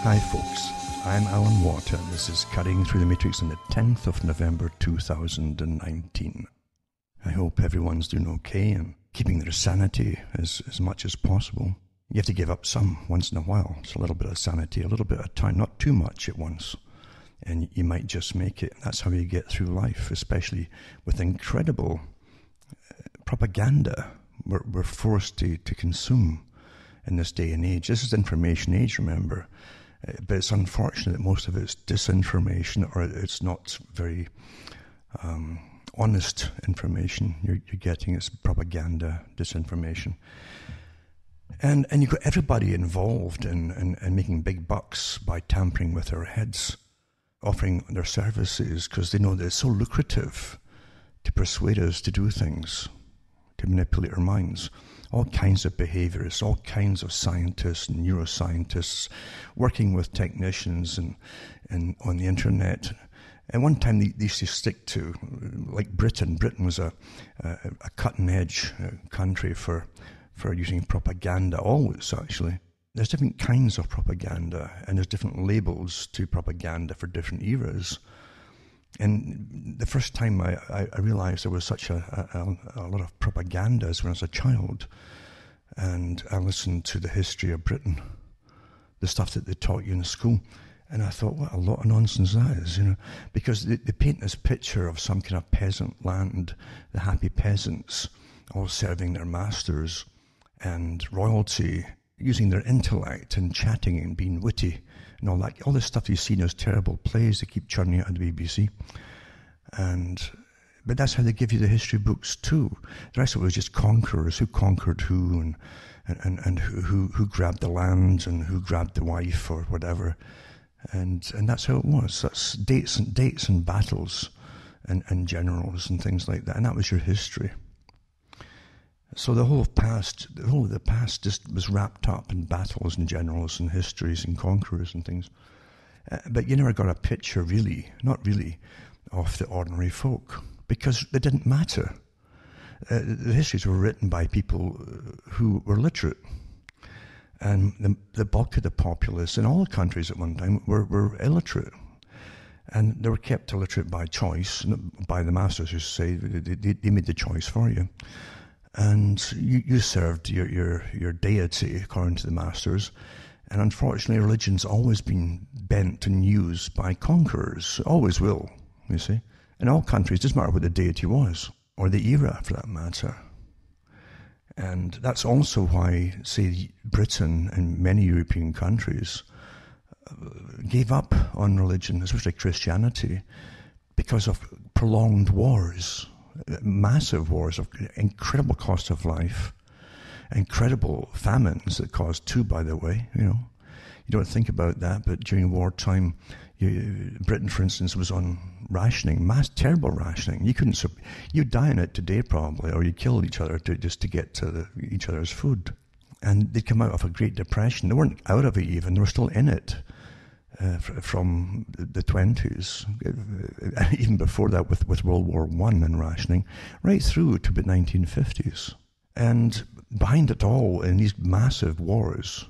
Hi folks, I'm Alan Watt and this is Cutting Through the Matrix on the 10th of November 2019. I hope everyone's doing okay and keeping their sanity as much as possible. You have to give up some once in a while. It's a little bit of sanity, a little bit of time, not too much at once. And you might just make it. That's how you get through life, especially with incredible propaganda we're forced to consume in this day and age. This is the information age, remember. But it's unfortunate that most of it's disinformation, or it's not very honest information you're getting. It's propaganda, disinformation. And you've got everybody involved in making big bucks by tampering with our heads, offering their services because they know that it's so lucrative to persuade us to do things, to manipulate our minds. All kinds of behaviorists, all kinds of scientists and neuroscientists working with technicians and on the internet. And one time they used to stick to, like Britain. Britain was a cutting-edge country for using propaganda, always actually. There's different kinds of propaganda, and there's different labels to propaganda for different eras. And the first time I realized there was such a lot of propaganda is when I was a child, and I listened to the history of Britain, the stuff that they taught you in school, and I thought, what a lot of nonsense that is, because they paint this picture of some kind of peasant land, the happy peasants, all serving their masters, and royalty, using their intellect and chatting and being witty, and all that, all this stuff you see in those terrible plays they keep churning out on the BBC. But that's how they give you the history books too. The rest of it was just conquerors, who conquered who, and who grabbed the land and who grabbed the wife or whatever. And that's how it was. That's dates and battles and generals and things like that. And that was your history. So the whole of the past just was wrapped up in battles and generals and histories and conquerors and things. But you never got a picture, really, not really, of the ordinary folk, because they didn't matter. The histories were written by people who were literate. And the bulk of the populace in all the countries at one time were illiterate. And they were kept illiterate by choice, by the masters who say they made the choice for you. And you served your deity according to the masters. And unfortunately, religion's always been bent and used by conquerors. Always will, you see. In all countries, doesn't matter what the deity was, or the era for that matter. And that's also why, say, Britain and many European countries gave up on religion, especially Christianity, because of prolonged wars. Massive wars of incredible cost of life, incredible famines that caused two, by the way. You don't think about that, but during wartime, Britain, for instance, was on rationing, terrible rationing. You'd die in it today probably, or you kill each other just to get to each other's food. And they'd come out of a Great Depression. They weren't out of it even; they were still in it. From the 20s, even before that with World War I and rationing, right through to the 1950s. And behind it all, in these massive wars,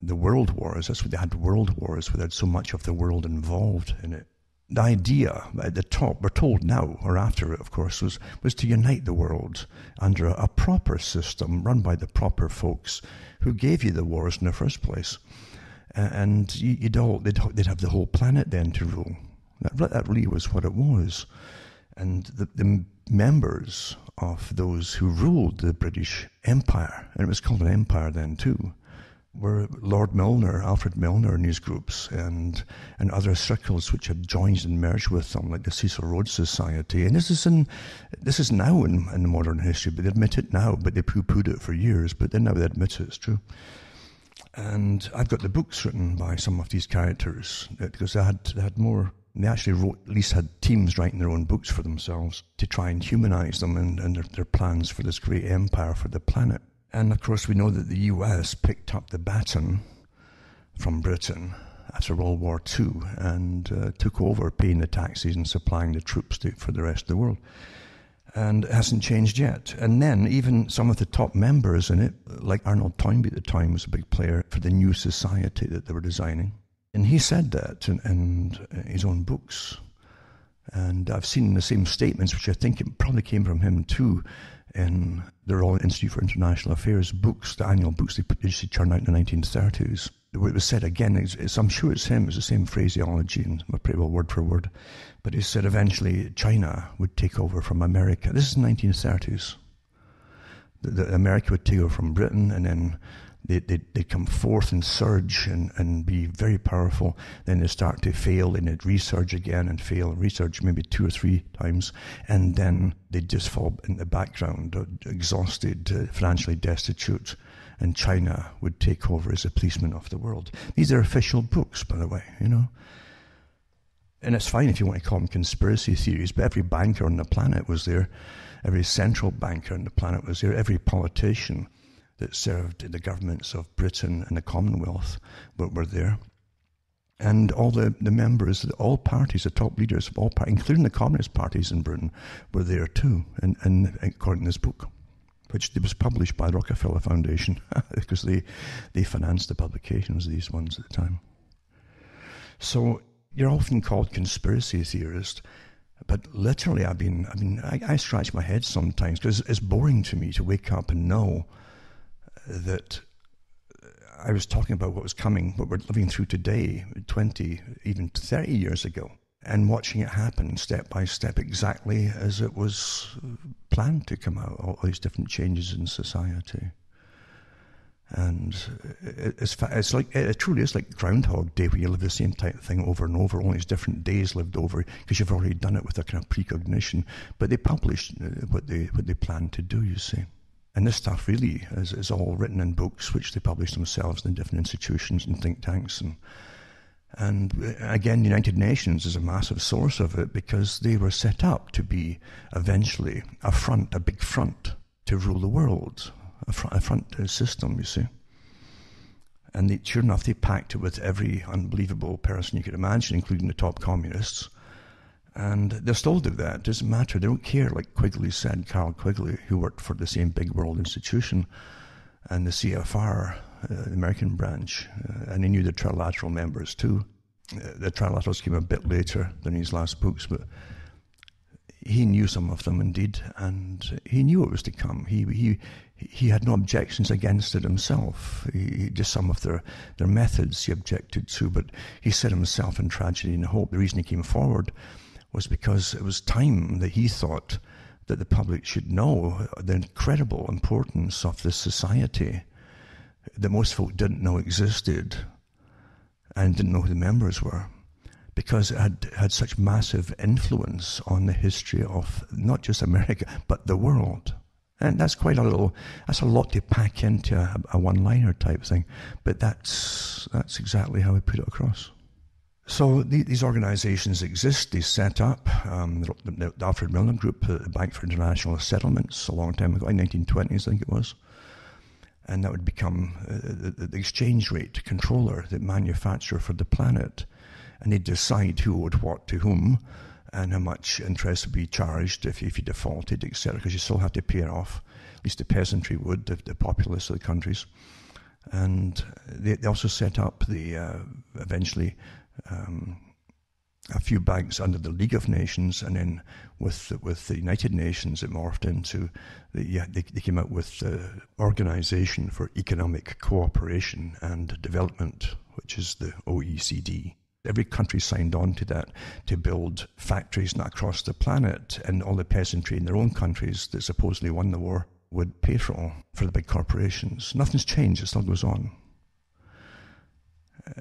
the world wars, that's what they had, world wars, where they had so much of the world involved in it. The idea at the top, we're told now, or after it, of course, was to unite the world under a proper system run by the proper folks who gave you the wars in the first place. And they'd have the whole planet then to rule. That really was what it was. And the members of those who ruled the British Empire, and it was called an empire then too, were Lord Milner, Alfred Milner and his groups, and other circles which had joined and merged with them, like the Cecil Rhodes Society. And this is now in modern history, but they admit it now, but they poo-pooed it for years, but then now they admit it's true. And I've got the books written by some of these characters, because they had more. They actually at least had teams writing their own books for themselves to try and humanize them and their plans for this great empire for the planet. And of course, we know that the US picked up the baton from Britain after World War II and took over paying the taxes and supplying the troops for the rest of the world. And it hasn't changed yet. And then even some of the top members in it, like Arnold Toynbee at the time, was a big player for the new society that they were designing. And he said that in his own books. And I've seen the same statements, which I think it probably came from him too, in the Royal Institute for International Affairs books, the annual books they used to churn out in the 1930s. It was said again, I'm sure it's him, it's the same phraseology, and pretty well word for word, but he said eventually China would take over from America. This is the 1930s. America would take over from Britain, and then they'd come forth and surge and be very powerful. Then they'd start to fail, and they'd resurge again and fail, resurge maybe 2 or 3 times, and then they'd just fall in the background, exhausted, financially destitute, and China would take over as a policeman of the world. These are official books, by the way, you know. And it's fine if you want to call them conspiracy theories, but every banker on the planet was there. Every central banker on the planet was there. Every politician that served in the governments of Britain and the Commonwealth were there. And all the members, all parties, the top leaders of all parties, including the communist parties in Britain, were there too, and according to this book, which was published by the Rockefeller Foundation, because they financed the publications of these ones at the time. So you're often called conspiracy theorist, but literally I scratch my head sometimes, because it's boring to me to wake up and know that I was talking about what was coming, what we're living through today, 20, even 30 years ago, and watching it happen step by step exactly as it was planned to come out, all these different changes in society. And it truly is like Groundhog Day, where you live the same type of thing over and over, only it's different days lived over, because you've already done it with a kind of precognition. But they published what they planned to do, you see. And this stuff really is all written in books, which they publish themselves in different institutions and think tanks. And again, the United Nations is a massive source of it, because they were set up to be eventually a big front to rule the world, a front system, you see. And sure enough, they packed it with every unbelievable person you could imagine, including the top communists. And they're still do that. It doesn't matter. They don't care, like Quigley said, Carl Quigley, who worked for the same big world institution, and the CFR, the American branch, and he knew the Trilateral members too. The Trilaterals came a bit later than his last books, but he knew some of them indeed, and he knew it was to come. He had no objections against it himself. He just some of their methods he objected to, but he said himself in Tragedy and Hope, the reason he came forward was because it was time that he thought that the public should know the incredible importance of this society that most folk didn't know existed and didn't know who the members were, because it had such massive influence on the history of not just America, but the world. And that's a lot to pack into a one-liner type thing, but that's exactly how we put it across. So these organizations exist, they set up, the Alfred Milner Group, the Bank for International Settlements, a long time ago, in the 1920s, I think it was. And that would become the exchange rate controller, the manufacturer for the planet. And they'd decide who owed what to whom, and how much interest would be charged if you defaulted, etc., because you still have to pay it off. At least the peasantry would, the populace of the countries. And they also set up eventually a few banks under the League of Nations, and then with the United Nations, it morphed into they came out with the Organization for Economic Cooperation and Development, which is the OECD. Every country signed on to that to build factories not across the planet, and all the peasantry in their own countries that supposedly won the war would pay for the big corporations. Nothing's changed, it still goes on.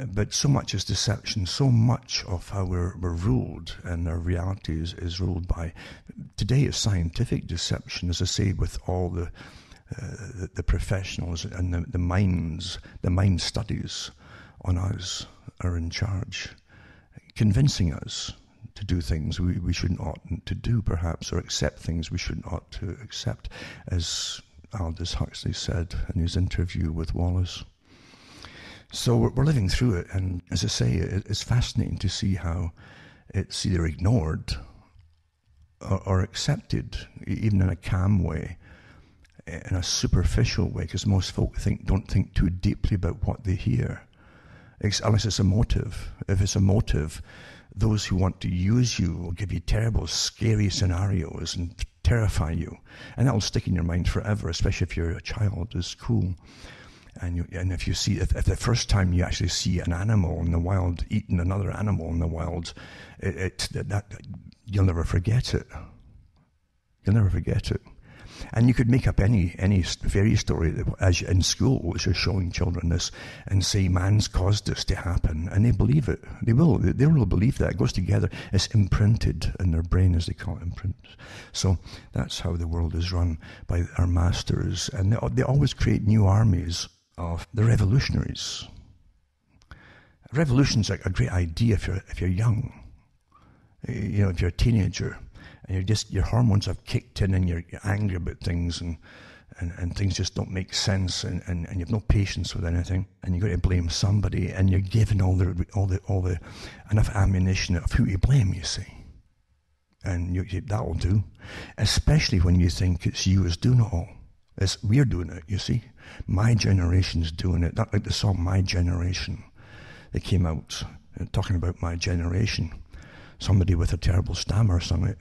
But so much is deception, so much of how we're ruled and our reality is ruled by, today is scientific deception, as I say, with all the professionals and the mind studies on us are in charge, convincing us to do things we shouldn't ought to do, perhaps, or accept things we shouldn't ought to accept, as Aldous Huxley said in his interview with Wallace. So we're living through it, and as I say, it's fascinating to see how it's either ignored or accepted, even in a calm way, in a superficial way, because most folk don't think too deeply about what they hear, unless it's a motive. If it's a motive, those who want to use you will give you terrible, scary scenarios and terrify you, and that will stick in your mind forever, especially if you're a child. It's cool. And if you see, if the first time you actually see an animal in the wild eating another animal in the wild, you'll never forget it. You'll never forget it. And you could make up any fairy story as in school, which is showing children this, and say man's caused this to happen, and they believe it. They will believe that. It goes together. It's imprinted in their brain, as they call it, imprints. So that's how the world is run by our masters, and they always create new armies of the revolutionaries. Revolution's a great idea if you're young. You know, if you're a teenager. And your hormones have kicked in, and you're angry about things, and things just don't make sense, and you have no patience with anything, and you've got to blame somebody, and you're given all the enough ammunition of who you blame, you see. And that'll do, especially when you think it's you who's doing it all. We're doing it, you see. My generation's doing it. Not like the song My Generation. They came out talking about my generation. Somebody with a terrible stammer sung it.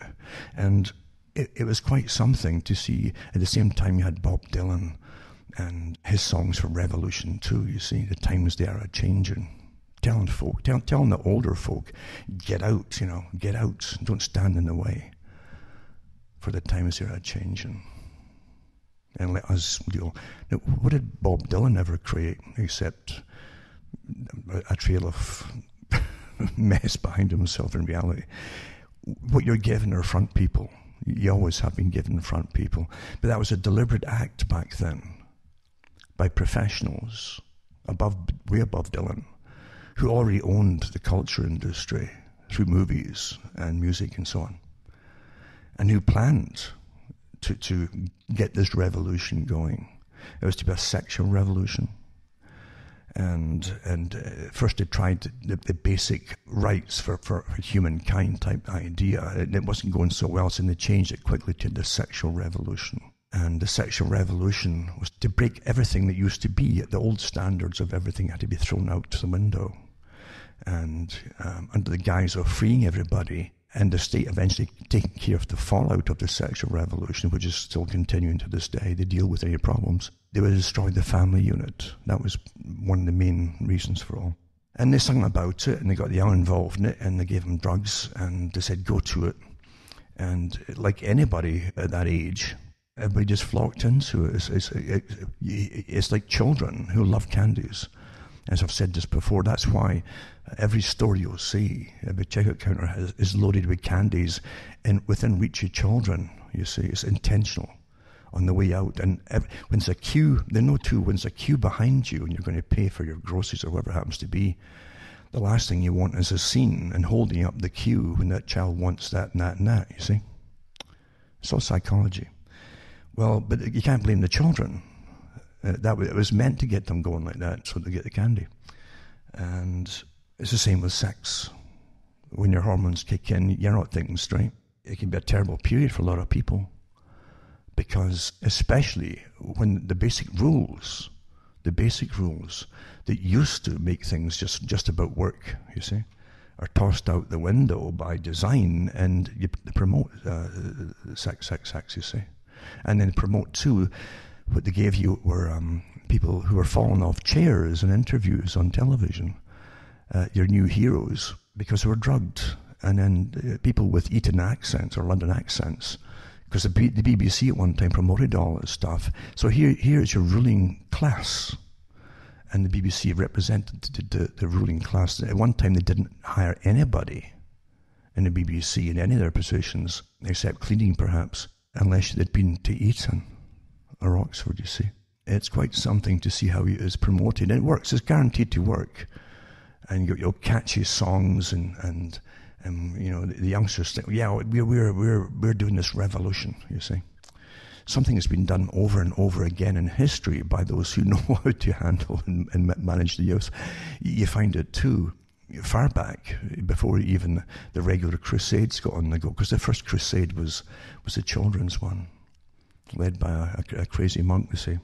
And it was quite something to see. At the same time, you had Bob Dylan and his songs for revolution too, you see. The times they are a-changing. Telling the older folk, get out, get out. Don't stand in the way. For the times they are a-changing. And let us deal. Now, what did Bob Dylan ever create except a trail of mess behind himself in reality? What you're given are front people. You always have been given front people. But that was a deliberate act back then by professionals way above Dylan, who already owned the culture industry through movies and music and so on, and who planned to get this revolution going. It was to be a sexual revolution. And first they tried the basic rights for humankind type idea. It wasn't going so well, so they changed it quickly to the sexual revolution. And the sexual revolution was to break everything that used to be. The old standards of everything had to be thrown out the window. And under the guise of freeing everybody, and the state eventually taking care of the fallout of the sexual revolution, which is still continuing to this day. They deal with any problems. They would destroy the family unit. That was one of the main reasons for all. And they sung about it, and they got the young involved in it, and they gave them drugs, and they said, go to it. And like anybody at that age, everybody just flocked into it. It's like children who love candies. As I've said this before, that's why every store you'll see, every checkout counter is loaded with candies and within reach of children, you see. It's intentional on the way out. And when there's a queue, they know too, when there's a queue behind you and you're going to pay for your groceries or whatever it happens to be, the last thing you want is a scene and holding up the queue when that child wants that and that and that, you see. It's all psychology. Well, but you can't blame the children. It was meant to get them going like that, so they get the candy. And it's the same with sex. When your hormones kick in, you're not thinking straight. It can be a terrible period for a lot of people, because especially when the basic rules that used to make things just about work, you see, are tossed out the window by design, and you promote sex, you see. And then promote too, what they gave you were people who were falling off chairs in interviews on television, your new heroes, because they were drugged. And then people with Eton accents or London accents, because the BBC at one time promoted all this stuff. So here's your ruling class. And the BBC represented the ruling class. At one time they didn't hire anybody in the BBC in any of their positions, except cleaning perhaps, unless they'd been to Eton or Oxford, you see. It's quite something to see how it is promoted. And it works. It's guaranteed to work. And you'll catchy songs and you know, the youngsters think, yeah, we're doing this revolution, you see. Something has been done over and over again in history by those who know how to handle and manage the youth. You find it too far back, before even the regular crusades got on the go, because the first crusade was a children's one, led by a crazy monk, they say,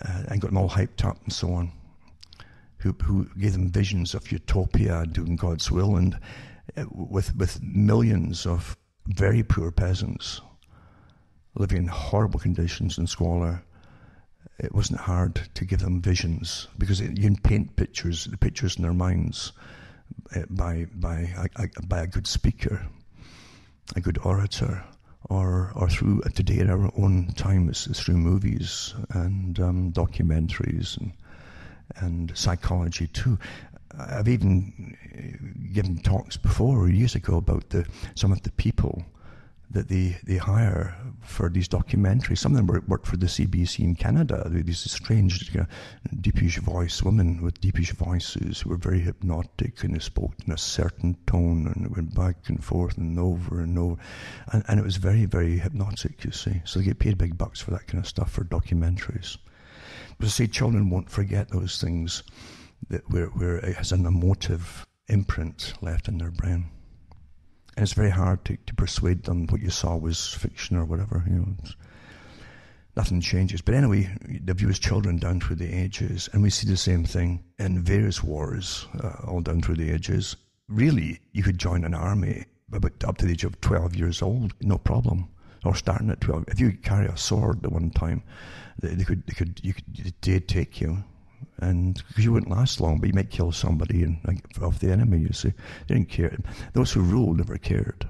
and got them all hyped up and so on, who gave them visions of utopia, doing God's will, and with millions of very poor peasants living in horrible conditions and squalor. It wasn't hard to give them visions, because you can paint the pictures in their minds by a good speaker, a good orator, or through, today in our own time, it's through movies and documentaries and psychology too. I've even given talks before, years ago, about some of the people that they hire for these documentaries. Some of them worked for the CBC in Canada. These strange, deepish voice women with deepish voices who were very hypnotic, and they spoke in a certain tone, and it went back and forth and over and over. And it was very, very hypnotic, you see. So they get paid big bucks for that kind of stuff, for documentaries. But I say children won't forget those things where it has an emotive imprint left in their brain. And it's very hard to persuade them what you saw was fiction or whatever. Nothing changes. But anyway, they view as children down through the ages, and we see the same thing in various wars, all down through the ages. Really, you could join an army about up to the age of 12 years old, no problem, or starting at 12. If you could carry a sword at one time, they'd take you. And because you wouldn't last long, but you might kill somebody of the enemy, you see. They didn't care. Those who ruled never cared.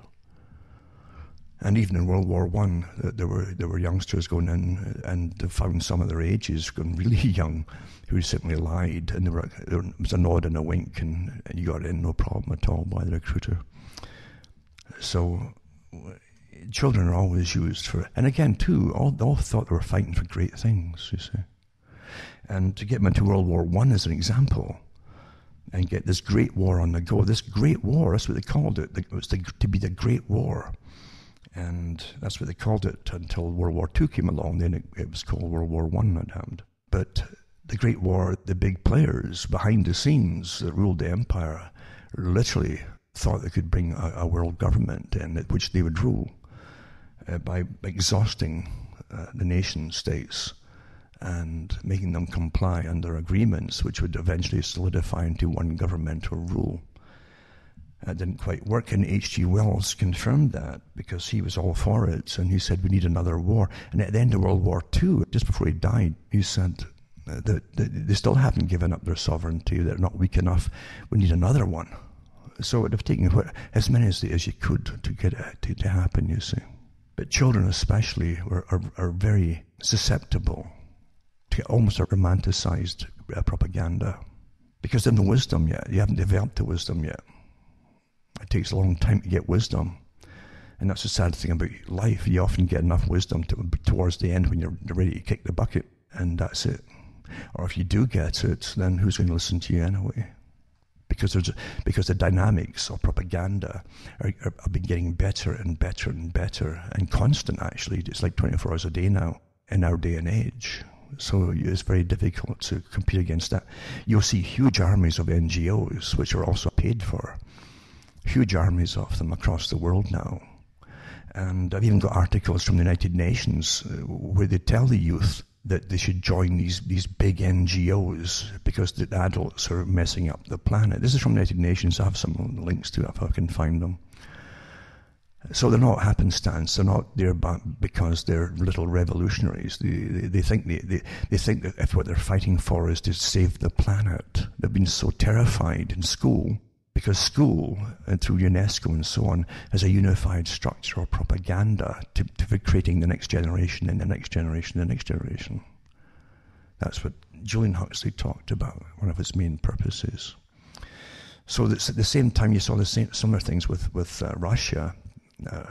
And even in World War I, there were youngsters going in, and they found some of their ages going really young, who simply lied, and there was a nod and a wink, and you got in no problem at all by the recruiter. So children are always used for, and again too, all thought they were fighting for great things, you see. And to get them into World War I as an example, and get this great war on the go, this great war, that's what they called it. It was to be the Great War. And that's what they called it until World War II came along. Then it was called World War I, that happened. But the Great War, the big players behind the scenes that ruled the empire literally thought they could bring a world government in which they would rule by exhausting the nation states and making them comply under agreements which would eventually solidify into one governmental rule. That didn't quite work, and H.G. Wells confirmed that, because he was all for it, and he said we need another war. And at the end of World War II, just before he died, he said that they still haven't given up their sovereignty, they're not weak enough, we need another one. So it would have taken as many as you could to get it to happen, you see. But children especially are very susceptible to almost a romanticized propaganda, because they have no wisdom yet. You haven't developed the wisdom yet. It takes a long time to get wisdom, and that's the sad thing about life. You often get enough wisdom towards the end when you're ready to kick the bucket, and that's it. Or if you do get it, then who's going to listen to you anyway? Because the dynamics of propaganda have been getting better and better and better, and constant actually. It's like 24 hours a day now in our day and age. So it's very difficult to compete against that. You'll see huge armies of NGOs, which are also paid for. Huge armies of them across the world now. And I've even got articles from the United Nations where they tell the youth that they should join these big NGOs because the adults are messing up the planet. This is from the United Nations. I have some links to it if I can find them. So they're not happenstance. They're not there because they're little revolutionaries. They think that if what they're fighting for is to save the planet. They've been so terrified in school, because school, and through UNESCO and so on, has a unified structure of propaganda for creating the next generation and the next generation and the next generation. That's what Julian Huxley talked about, one of his main purposes. So at the same time, you saw similar things with Russia,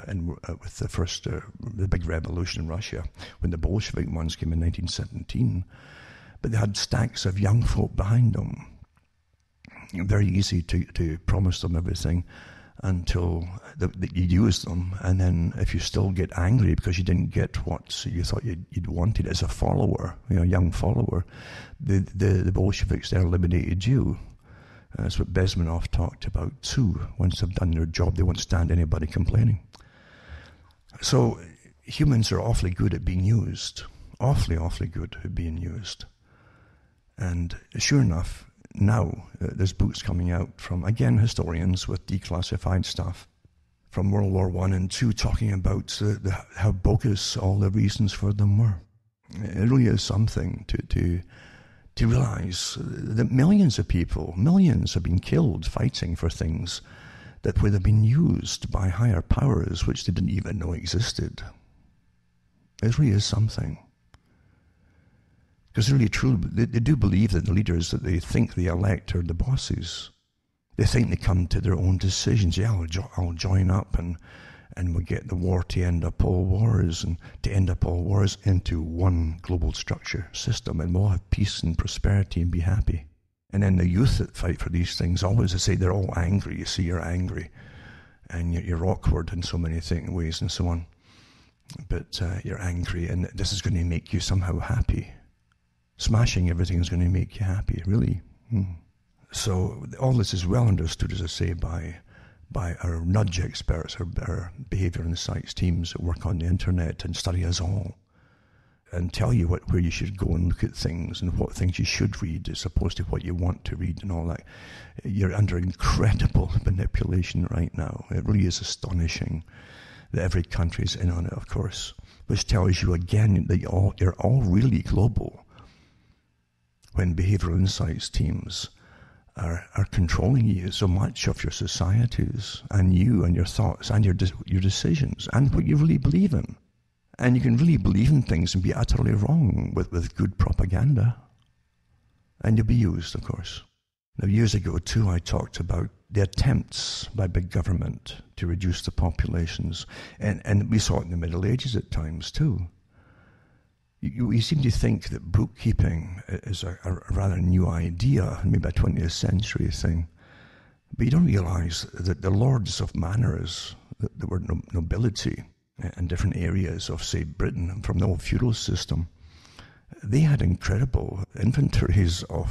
and with the big revolution in Russia, when the Bolshevik ones came in 1917. But they had stacks of young folk behind them. Very easy to promise them everything until you use them, and then if you still get angry because you didn't get what you thought you'd wanted as a follower, young follower, the Bolsheviks then eliminated you, That's what Bezmenov talked about too. Once they've done their job, they won't stand anybody complaining. So humans are awfully good at being used. Awfully, awfully good at being used. And sure enough, now there's books coming out from, again, historians with declassified stuff from World War I and II talking about how bogus all the reasons for them were. It really is something to realize that millions of people, millions have been killed fighting for things that would have been used by higher powers which they didn't even know existed. It really is something. Because really true, they do believe that the leaders that they think they elect are the bosses. They think they come to their own decisions. Yeah, I'll join up and we'll get the war to end up all wars, and to end up all wars into one global structure system, and we'll have peace and prosperity and be happy. And then the youth that fight for these things always say they're all angry. You see, you're angry and you're awkward in so many ways and so on. But you're angry and this is going to make you somehow happy. Smashing everything is going to make you happy, really. So all this is well understood, as I say, by our nudge experts, our behaviour insights teams that work on the internet and study us all and tell you where you should go and look at things and what things you should read as opposed to what you want to read and all that. You're under incredible manipulation right now. It really is astonishing that every country is in on it, of course, which tells you again that you're all really global when behavioural insights teams are controlling you so much of your societies and you and your thoughts and your decisions and what you really believe in. And you can really believe in things and be utterly wrong with good propaganda. And you'll be used, of course. Now, years ago, too, I talked about the attempts by big government to reduce the populations. And we saw it in the Middle Ages at times, too. You seem to think that bookkeeping is a rather new idea, maybe a 20th century thing. But you don't realize that the lords of manors, the word nobility, in different areas of, say, Britain, from the old feudal system, they had incredible inventories of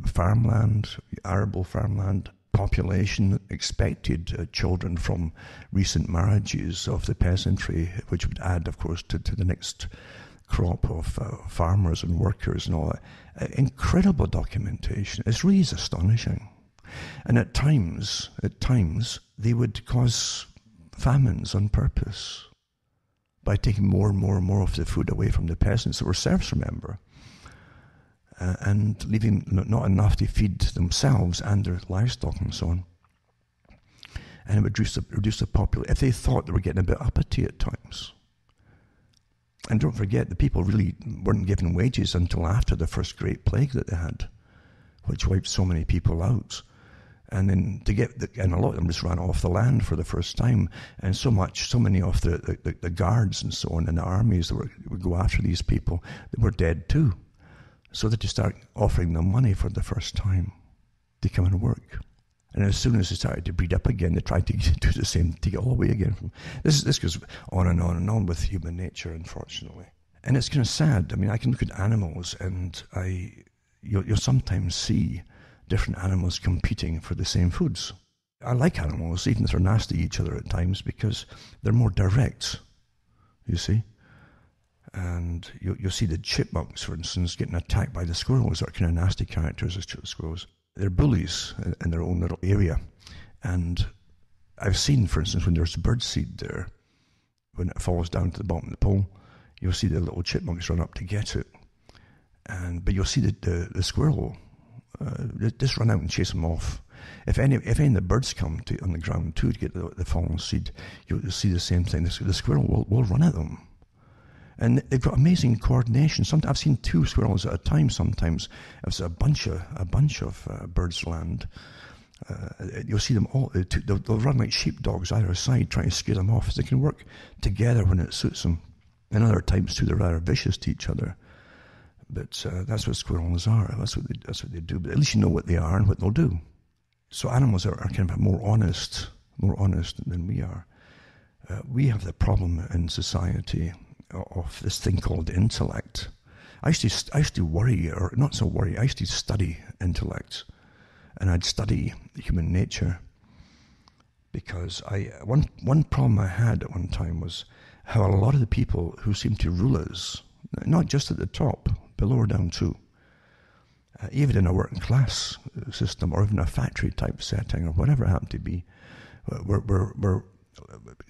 farmland, arable farmland, population, expected children from recent marriages of the peasantry, which would add, of course, to the next crop of farmers and workers and all that. Incredible documentation. It really is astonishing. And at times, they would cause famines on purpose by taking more and more and more of the food away from the peasants that were serfs, remember, and leaving not enough to feed themselves and their livestock and so on. And it would reduce the population if they thought they were getting a bit uppity at times. And don't forget, the people really weren't given wages until after the first Great Plague that they had, which wiped so many people out. And then and a lot of them just ran off the land for the first time. And so many of the guards and so on and the armies that would go after these people, they were dead too. So that you start offering them money for the first time to come and work. And as soon as they started to breed up again, they tried to do the same, to get all the way again. This goes on and on and on with human nature, unfortunately. And it's kind of sad. I mean, I can look at animals and you'll sometimes see different animals competing for the same foods. I like animals, even if they're nasty to each other at times, because they're more direct, you see. And you'll see the chipmunks, for instance, getting attacked by the squirrels, that are kind of nasty characters as squirrels. They're bullies in their own little area. And I've seen, for instance, when there's birdseed there, when it falls down to the bottom of the pole, you'll see the little chipmunks run up to get it. But you'll see the squirrel just run out and chase them off. If any of the birds come on the ground too to get the fallen seed, you'll see the same thing. The squirrel will run at them. And they've got amazing coordination. Sometimes I've seen 2 squirrels at a time. Sometimes if it's a bunch of birds land, you'll see them all. They'll run like sheepdogs either side, trying to scare them off. They can work together when it suits them. And other times too, they're rather vicious to each other. But that's what squirrels are. That's what they do. But at least you know what they are and what they'll do. So animals are kind of more honest than we are. We have the problem in society of this thing called intellect. I used to worry, or not so worry, I used to study intellect and I'd study human nature. Because one problem I had at one time was how a lot of the people who seem to rule us, not just at the top, but lower down too, even in a working class system or even a factory type setting or whatever it happened to be, were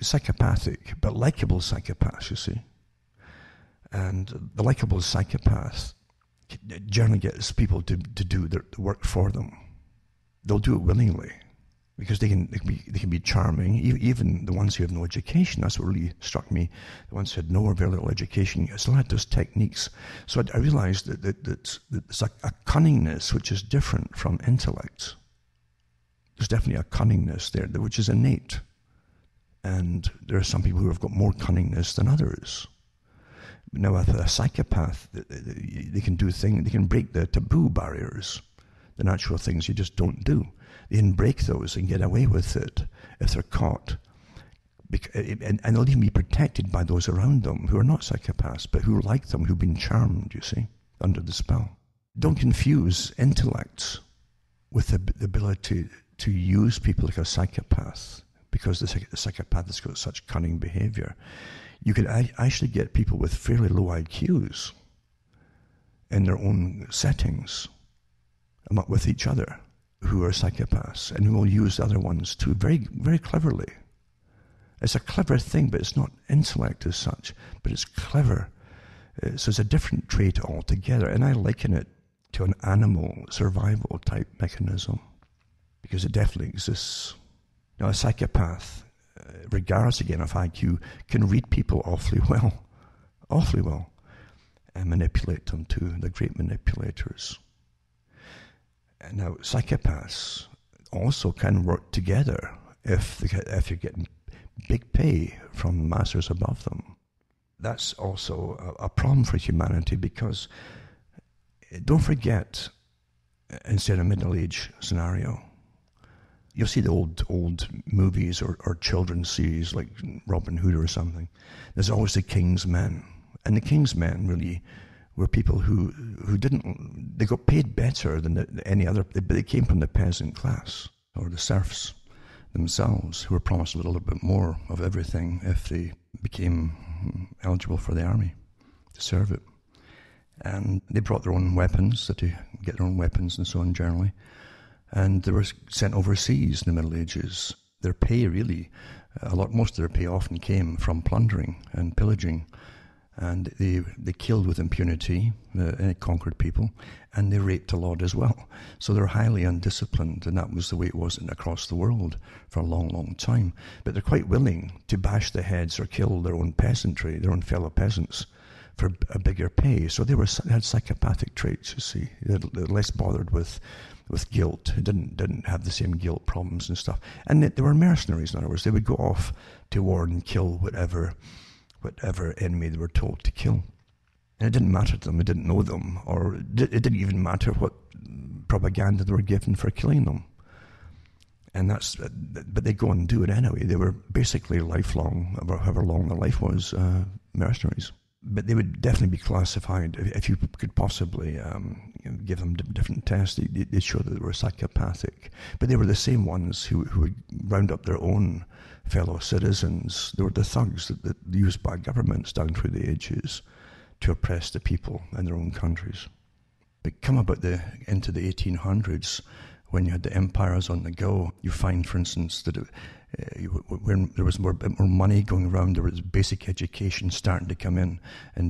psychopathic, but likable psychopaths, you see. And the likable psychopath generally gets people to do the work for them. They'll do it willingly. Because they can be charming, even the ones who have no education. That's what really struck me. The ones who had no or very little education still had those techniques. So I realized that there's a cunningness which is different from intellect. There's definitely a cunningness there, which is innate. And there are some people who have got more cunningness than others. Now, with a psychopath, they can do things, they can break the taboo barriers, the natural things you just don't do. They can break those and get away with it if they're caught. And they'll even be protected by those around them who are not psychopaths, but who like them, who've been charmed, you see, under the spell. Don't confuse intellect with the ability to use people like a psychopath, because the psychopath has got such cunning behavior. You could actually get people with fairly low IQs in their own settings, with each other, who are psychopaths and who will use the other ones too, very, very cleverly. It's a clever thing, but it's not intellect as such, but it's clever. So it's a different trait altogether, and I liken it to an animal survival type mechanism, because it definitely exists. Now, a psychopath, regardless again of IQ, can read people awfully well, and manipulate them too. They're great manipulators. Now, psychopaths also can work together if you're getting big pay from masters above them. That's also a problem for humanity, because don't forget, instead of a Middle Age scenario, you'll see the old movies or children's series like Robin Hood or something. There's always the King's Men, and the King's Men really were people who they got paid better than any other, but they came from the peasant class or the serfs themselves, who were promised a little bit more of everything if they became eligible for the army to serve it. And they brought their own weapons, so to get their own weapons and so on generally. And they were sent overseas in the Middle Ages. Their pay really, most of their pay often came from plundering and pillaging. And they killed with impunity any conquered people, and they raped a lot as well. So they're highly undisciplined, and that was the way it was across the world for a long, long time. But they're quite willing to bash the heads or kill their own peasantry, their own fellow peasants, for a bigger pay. So they had psychopathic traits, you see. They're less bothered with guilt. They didn't have the same guilt problems and stuff. And they were mercenaries, in other words. They would go off to war and kill whatever enemy they were told to kill. And it didn't matter to them, it didn't know them, or it didn't even matter what propaganda they were given for killing them. But they go and do it anyway. They were basically lifelong, however long their life was, mercenaries. But they would definitely be classified, if you could possibly give them different tests, they'd show that they were psychopathic. But they were the same ones who would round up their own fellow citizens. They were the thugs that used by governments down through the ages to oppress the people in their own countries. But come about into the 1800s, when you had the empires on the go, you find, for instance, that when there was a bit more money going around, there was basic education starting to come in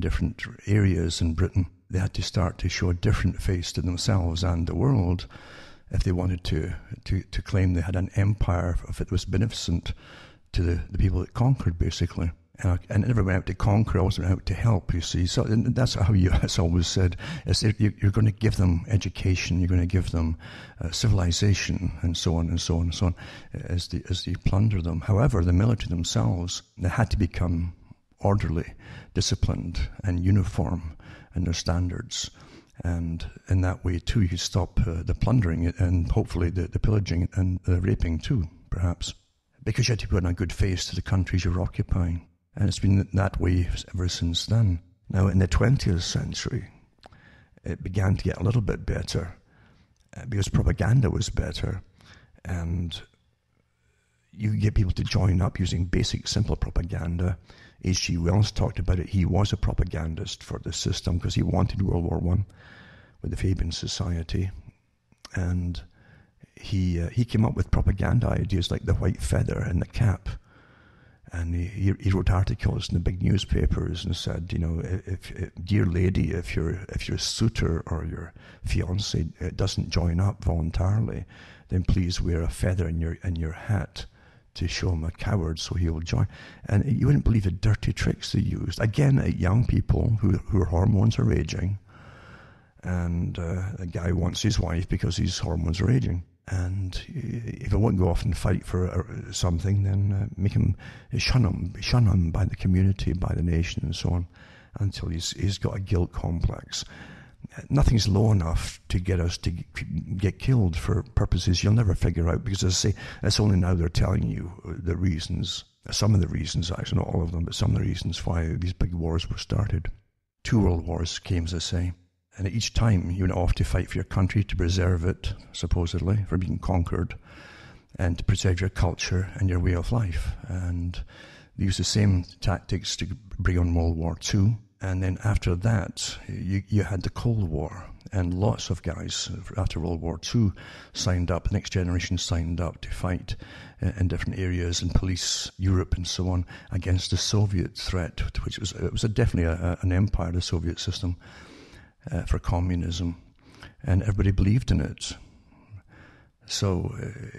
different areas in Britain. They had to start to show a different face to themselves and the world if they wanted to claim they had an empire, if it was beneficent to the people that conquered, basically. And it never went out to conquer, it also went out to help, you see. So that's how it's always said. You're going to give them education, you're going to give them civilization, and so on and so on and so on, as you plunder them. However, the military themselves, they had to become orderly, disciplined, and uniform in their standards. And in that way, too, you stop the plundering and hopefully the pillaging and the raping, too, perhaps. Because you had to put on a good face to the countries you're occupying. And it's been that way ever since then. Now, in the 20th century, it began to get a little bit better. because propaganda was better, and you get people to join up using basic, simple propaganda. H.G. Wells talked about it. He was a propagandist for the system because he wanted World War I with the Fabian Society. And he came up with propaganda ideas like the white feather and the cap. And he wrote articles in the big newspapers and said, you know, if dear lady, if your suitor or your fiance doesn't join up voluntarily, then please wear a feather in your hat to show him a coward so he'll join. And you wouldn't believe the dirty tricks they used. Again, at young people whose hormones are raging. And a guy wants his wife because his hormones are raging. And if he won't go off and fight for something, then make him shun him by the community, by the nation, and so on, until he's got a guilt complex. Nothing's low enough to get us to get killed for purposes you'll never figure out, because, as I say, it's only now they're telling you the reasons, some of the reasons, actually not all of them, but some of the reasons why these big wars were started. 2 world wars came, as I say. And at each time, you went off to fight for your country, to preserve it, supposedly, from being conquered, and to preserve your culture and your way of life. And they used the same tactics to bring on World War II. And then after that, you had the Cold War. And lots of guys, after World War II, signed up, the next generation signed up to fight in different areas and police Europe and so on against the Soviet threat, which was definitely an empire, the Soviet system. For communism, and everybody believed in it. So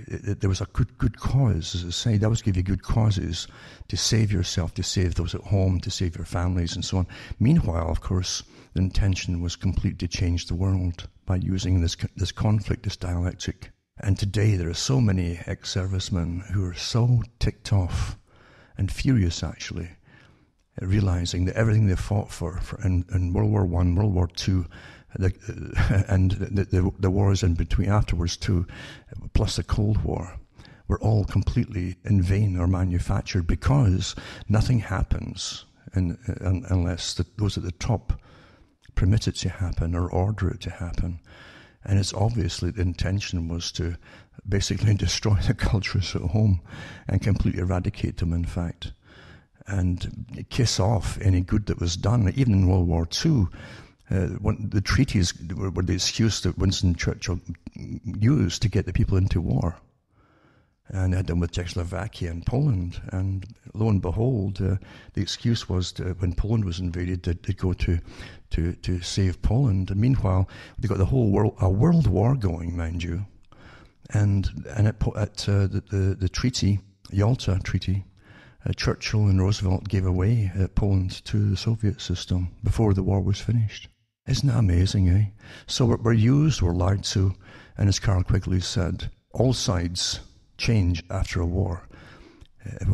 there was a good cause, as I say. That was give you good causes to save yourself, to save those at home, to save your families, and so on. Meanwhile, of course, the intention was completely to change the world by using this conflict, this dialectic. And today there are so many ex-servicemen who are so ticked off and furious, actually, realizing that everything they fought for in World War I, World War II, and the wars in between afterwards too, plus the Cold War, were all completely in vain or manufactured, because nothing happens unless those at the top permit it to happen or order it to happen. And it's obviously the intention was to basically destroy the cultures at home and completely eradicate them, in fact, and kiss off any good that was done. Even in World War II, the treaties were the excuse that Winston Churchill used to get the people into war. And they had them with Czechoslovakia and Poland. And lo and behold, the excuse was when Poland was invaded, they'd go to save Poland. And meanwhile, they got a world war going, mind you. And at the treaty, Yalta Treaty, Churchill and Roosevelt gave away Poland to the Soviet system before the war was finished. Isn't that amazing, eh? So we're lied to, and as Carl Quigley said, all sides change after a war.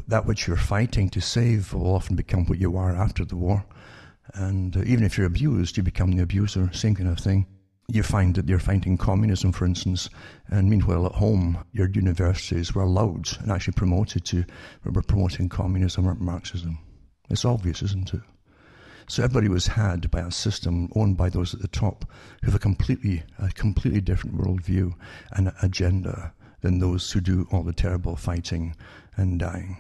That which you're fighting to save will often become what you are after the war. And even if you're abused, you become the abuser, same kind of thing. You find that you're fighting communism, for instance, and meanwhile at home, your universities were allowed and actually were promoting communism or Marxism. It's obvious, isn't it? So everybody was had by a system owned by those at the top who have a completely different worldview and agenda than those who do all the terrible fighting and dying.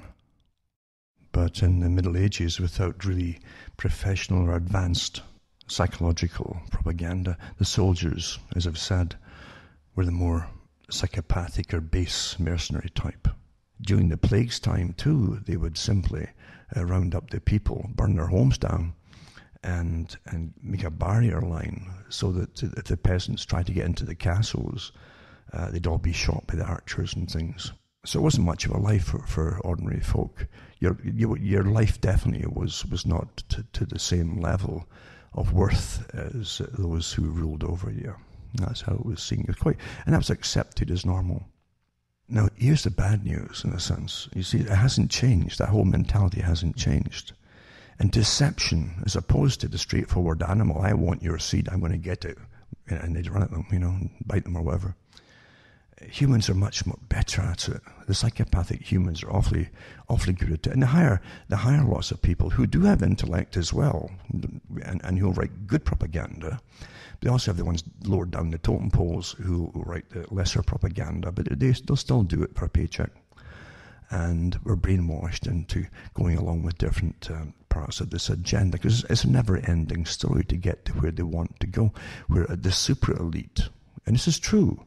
But in the Middle Ages, without really professional or advanced psychological propaganda, the soldiers, as I've said, were the more psychopathic or base mercenary type. During the plague's time, too, they would simply round up the people, burn their homes down, and make a barrier line so that if the peasants tried to get into the castles, they'd all be shot by the archers and things. So it wasn't much of a life for ordinary folk. Your life definitely was not to the same level of worth as those who ruled over you. That's how it was seen. And that was accepted as normal. Now, here's the bad news, in a sense. You see, it hasn't changed. That whole mentality hasn't changed. And deception, as opposed to the straightforward animal, I want your seed, I'm going to get it, and they'd run at them, and bite them or whatever. humans are much better at it. The psychopathic humans are awfully good at it. And the higher lots of people who do have intellect as well, and who'll write good propaganda. They also have the ones lower down the totem poles who write the lesser propaganda, but they'll still do it for a paycheck. And we're brainwashed into going along with different parts of this agenda, because it's a never-ending story to get to where they want to go. We're the super elite, and this is true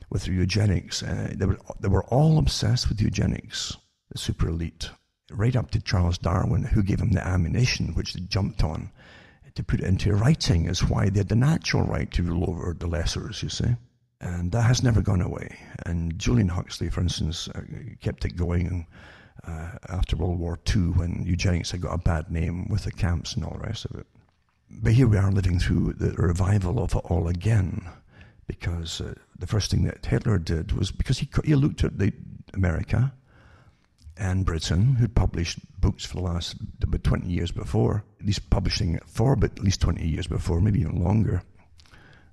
with eugenics. They were all obsessed with eugenics, the super elite, right up to Charles Darwin, who gave them the ammunition, which they jumped on, to put it into writing as why they had the natural right to rule over the lessers, you see. And that has never gone away. And Julian Huxley, for instance, kept it going after World War II, when eugenics had got a bad name with the camps and all the rest of it. But here we are living through the revival of it all again, because the first thing that Hitler did was, because he looked at America and Britain, who'd published books for the last about 20 years before, at least publishing it for but at least 20 years before, maybe even longer,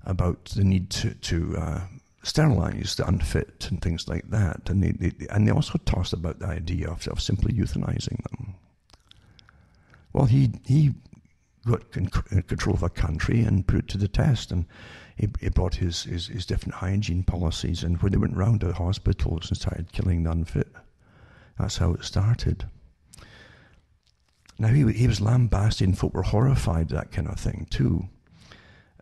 about the need to sterilize the unfit and things like that. And they also tossed about the idea of simply euthanizing them. Well, he got control of a country and put it to the test, and he brought his different hygiene policies, and where they went round to hospitals and started killing the unfit. That's how it started. Now, he was lambasted, and folk were horrified at that kind of thing too.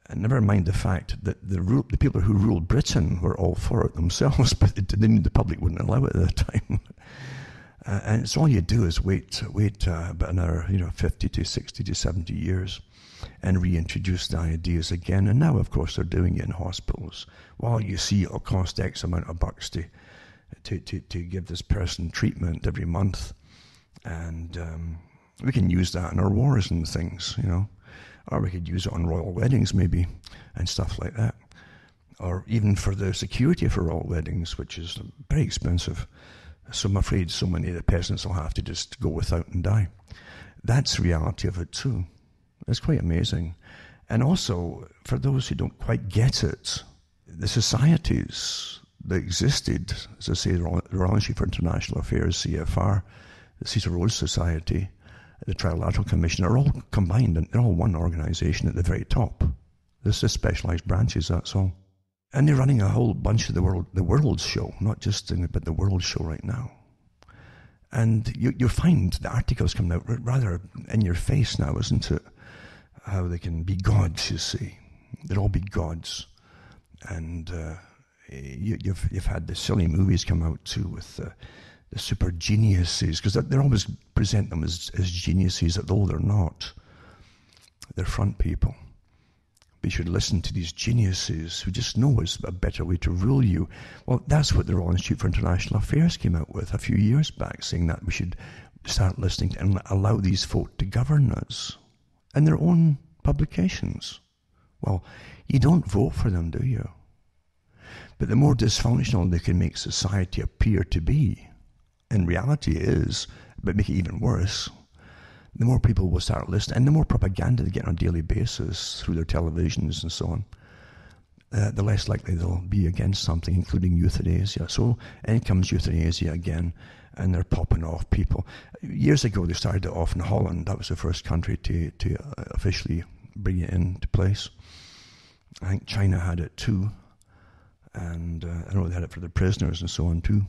And never mind the fact that the people who ruled Britain were all for it themselves, but the public wouldn't allow it at the time. And so all you do is wait about another 50 to 60 to 70 years and reintroduce the ideas again. And now, of course, they're doing it in hospitals. While you see it'll cost X amount of bucks to give this person treatment every month. And we can use that in our wars and things, Or we could use it on royal weddings maybe, and stuff like that. Or even for the security for royal weddings, which is very expensive. So I'm afraid so many of the peasants will have to just go without and die. That's the reality of it too. It's quite amazing. And also, for those who don't quite get it, the societies that existed, as I say, the Royal Institute for International Affairs, CFR, the Cecil Rhodes Society, the Trilateral Commission, are all combined, and they're all one organization at the very top. There's just specialized branches, that's all. And they're running a whole bunch of the World Show, not just but the World Show right now. And you find the articles coming out rather in your face now, isn't it? How they can be gods, you see. They'll all be gods. And you've had the silly movies come out too with the super geniuses, because they always present them as geniuses, although they're not. They're front people. But you should listen to these geniuses who just know it's a better way to rule you. Well, that's what the Royal Institute for International Affairs came out with a few years back, saying that we should start listening to and allow these folk to govern us in their own publications. Well, you don't vote for them, do you? But the more dysfunctional they can make society appear to be, in reality is, but make it even worse, the more people will start listening, and the more propaganda they get on a daily basis through their televisions and so on, the less likely they'll be against something, including euthanasia. So in comes euthanasia again, and they're popping off people. Years ago, they started it off in Holland. That was the first country to officially bring it into place. I think China had it too, and I know they had it for the prisoners and so on too.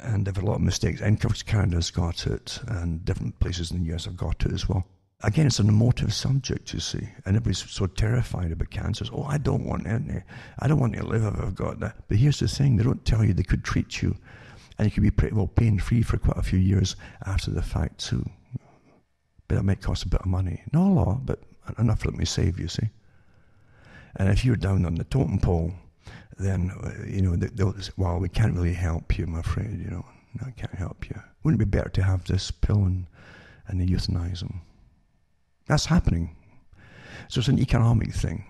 And they've had a lot of mistakes. And of course, Canada's got it, and different places in the US have got it as well. Again, it's an emotive subject, you see, and everybody's so terrified about cancers. Oh, I don't want any. I don't want to live if I've got that. But here's the thing: they don't tell you they could treat you, and you could be pretty well pain-free for quite a few years after the fact too. But that might cost a bit of money, not a lot, but enough for them to save. You see, and if you're down on the totem pole, then, they'll say, well, we can't really help you, I'm afraid, no, I can't help you. Wouldn't it be better to have this pill and they euthanize them? That's happening. So it's an economic thing.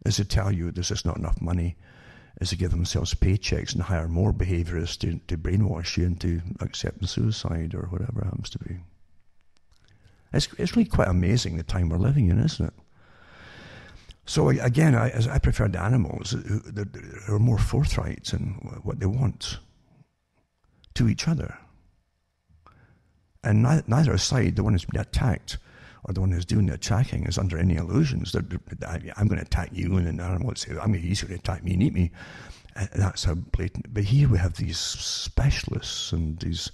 Is to tell you there's just not enough money, is to give themselves paychecks and hire more behaviorists to brainwash you into accepting suicide or whatever it happens to be. It's really quite amazing the time we're living in, isn't it? So again, I prefer the animals who are more forthright in what they want to each other. And neither side, the one who's been attacked or the one who's doing the attacking, is under any illusions that I'm going to attack you, and an animal would say, he's going to attack me and eat me. And that's how blatant. But here we have these specialists and these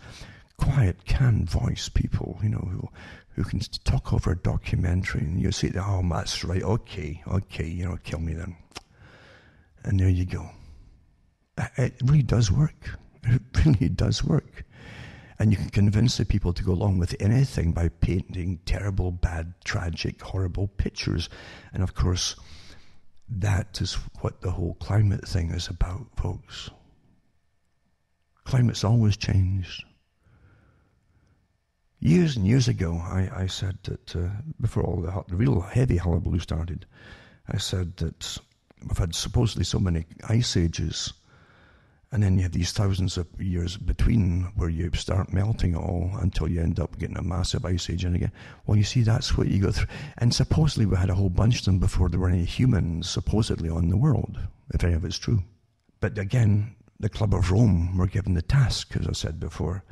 quiet, can voice people, who can talk over a documentary, and you say, that's right, okay, kill me then. And there you go. It really does work. It really does work. And you can convince the people to go along with anything by painting terrible, bad, tragic, horrible pictures. And of course, that is what the whole climate thing is about, folks. Climate's always changed. Years and years ago, I said that, before all the real heavy hullabaloo started, I said that we've had supposedly so many ice ages, and then you have these thousands of years between where you start melting it all until you end up getting a massive ice age in again. Well, you see, that's what you go through. And supposedly we had a whole bunch of them before there were any humans supposedly on the world, if any of it's true. But again, the Club of Rome were given the task, as I said before,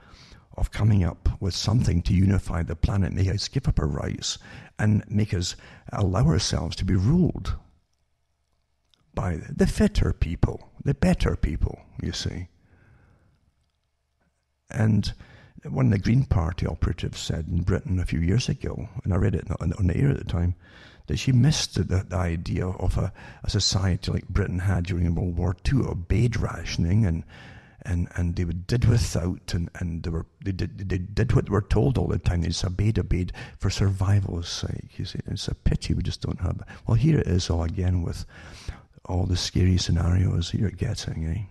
of coming up with something to unify the planet, make us give up our rights, and make us allow ourselves to be ruled by the fitter people, the better people, you see. And one of the Green Party operatives said in Britain a few years ago, and I read it on the air at the time, that she missed the idea of a society like Britain had during World War II, obeyed rationing, and they did without, and they did what they were told all the time. They just obeyed for survival's sake. You see, it's a pity we just don't have. Well, here it is all again with all the scary scenarios you're getting,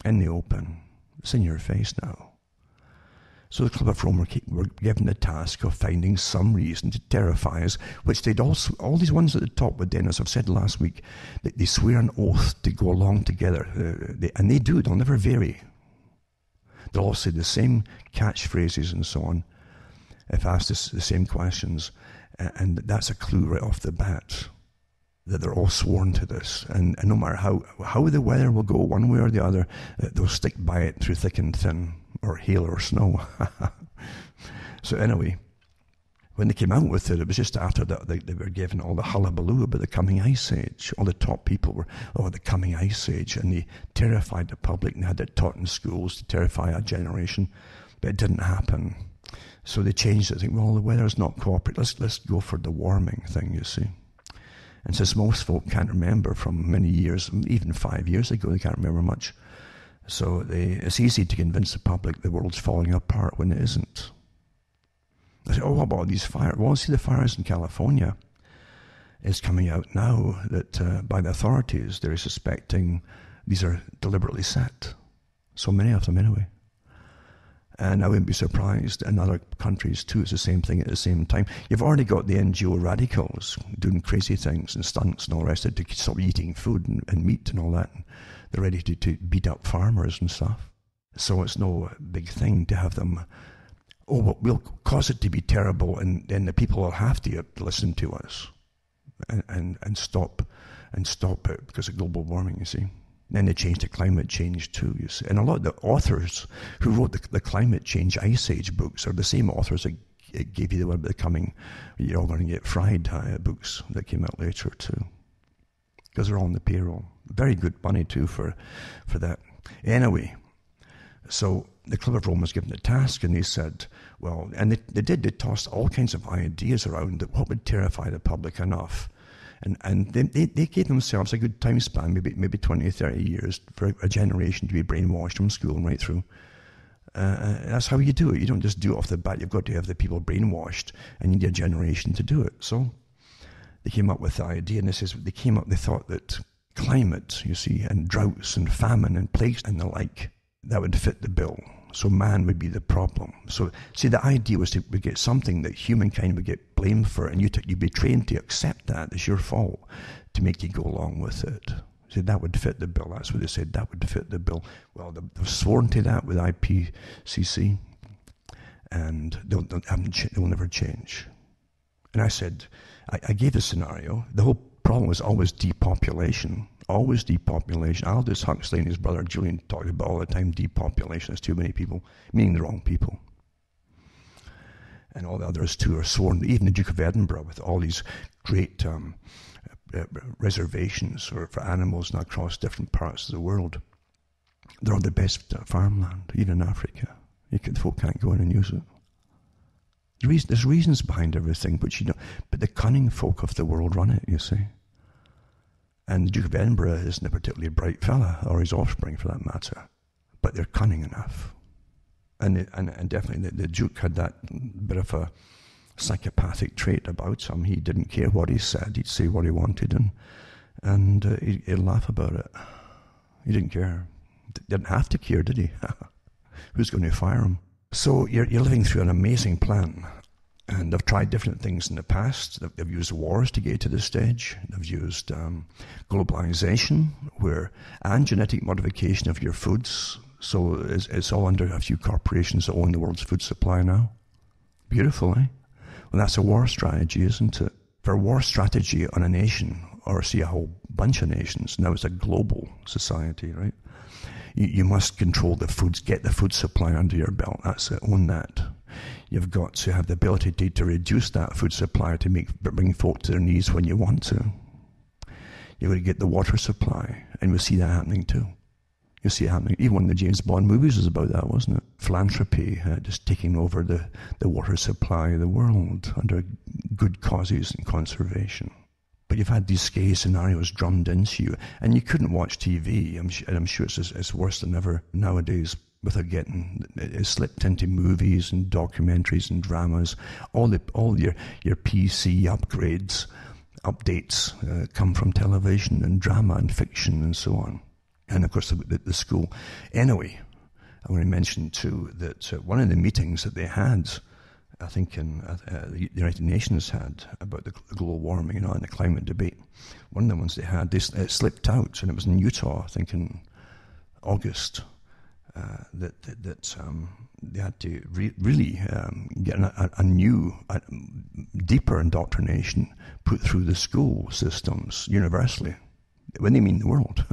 in the open. It's in your face now. So the Club of Rome were given the task of finding some reason to terrify us, which they'd also, all these ones at the top with Dennis, I've said last week, that they swear an oath to go along together. And they do, they'll never vary. They'll all say the same catchphrases and so on, if asked the same questions. And that's a clue right off the bat, that they're all sworn to this. And no matter how the weather will go one way or the other, they'll stick by it through thick and thin, or hail or snow. So anyway, when they came out with it, it was just after that they were given all the hullabaloo about the coming ice age. All the top people were, the coming ice age, and they terrified the public, and they had it taught in schools to terrify a generation, but it didn't happen. So they changed it. I think, the weather's not cooperating. Let's go for the warming thing, you see. And since most folk can't remember from many years, even 5 years ago, they can't remember much. So it's easy to convince the public the world's falling apart when it isn't. I say, what about these fires? Well, see, the fires in California is coming out now that by the authorities, they're suspecting these are deliberately set. So many of them anyway. And I wouldn't be surprised in other countries too. It's the same thing at the same time. You've already got the NGO radicals doing crazy things and stunts and all the rest of it to stop eating food and meat and all that. They're ready to beat up farmers and stuff. So it's no big thing to have them, we'll cause it to be terrible, and then the people will have to listen to us and stop it because of global warming, you see. Then they changed the climate change too, you see. And a lot of the authors who wrote the climate change ice age books are the same authors that gave you the one about the coming, you're all going to get fried books that came out later too. Because they're all on the payroll. Very good money too for that. Anyway, so the Club of Rome was given the task, and they said, and they tossed all kinds of ideas around that what would terrify the public enough. And they gave themselves a good time span, maybe 20 or 30 years, for a generation to be brainwashed from school and right through. That's how you do it. You don't just do it off the bat. You've got to have the people brainwashed, and you need a generation to do it. So they came up with the idea, and they thought that climate, you see, and droughts and famine and plagues and the like, that would fit the bill. So man would be the problem. So, see, the idea was to get something that humankind would get blamed for, and you'd be trained to accept that as your fault to make you go along with it. So that would fit the bill. That's what they said, that would fit the bill. Well, they've sworn to that with IPCC, and they'll never change. And I said, I gave the scenario. The whole problem was always depopulation. Always depopulation. Aldous Huxley and his brother Julian talked about all the time depopulation. There's too many people, meaning the wrong people. And all the others too are sworn. Even the Duke of Edinburgh, with all these great reservations for animals and across different parts of the world, they're all the best farmland, even in Africa. The folk can't go in and use it. There's reasons behind everything, but but the cunning folk of the world run it, you see. And the Duke of Edinburgh isn't a particularly bright fella, or his offspring for that matter, but they're cunning enough. And definitely the Duke had that bit of a psychopathic trait about him. He didn't care what he said. He'd say what he wanted, and he'd laugh about it. He didn't care. Didn't have to care, did he? Who's going to fire him? So you're living through an amazing plan. And they've tried different things in the past. They've used wars to get to this stage. They've used globalization, and genetic modification of your foods. So it's all under a few corporations that own the world's food supply now. Beautiful, eh? Well, that's a war strategy, isn't it? For a war strategy on a nation, or see a whole bunch of nations, now it's a global society, right? You must control the foods, get the food supply under your belt. That's it, own that. You've got to have the ability to reduce that food supply to bring folk to their knees when you want to. You've got to get the water supply, and we'll see that happening too. You'll see it happening. Even one of the James Bond movies was about that, wasn't it? Philanthropy, just taking over the water supply of the world under good causes and conservation. But you've had these scary scenarios drummed into you, and you couldn't watch TV. I'm sure it's worse than ever nowadays without getting it slipped into movies and documentaries and dramas. All your PC updates come from television and drama and fiction and so on. And of course the school. Anyway, I want to mention too that one of the meetings that they had, I think the United Nations had, about the global warming, and the climate debate. One of the ones they had, it slipped out, and it was in Utah, I think in August, that they had to really get a new, deeper indoctrination put through the school systems universally. When they mean the world,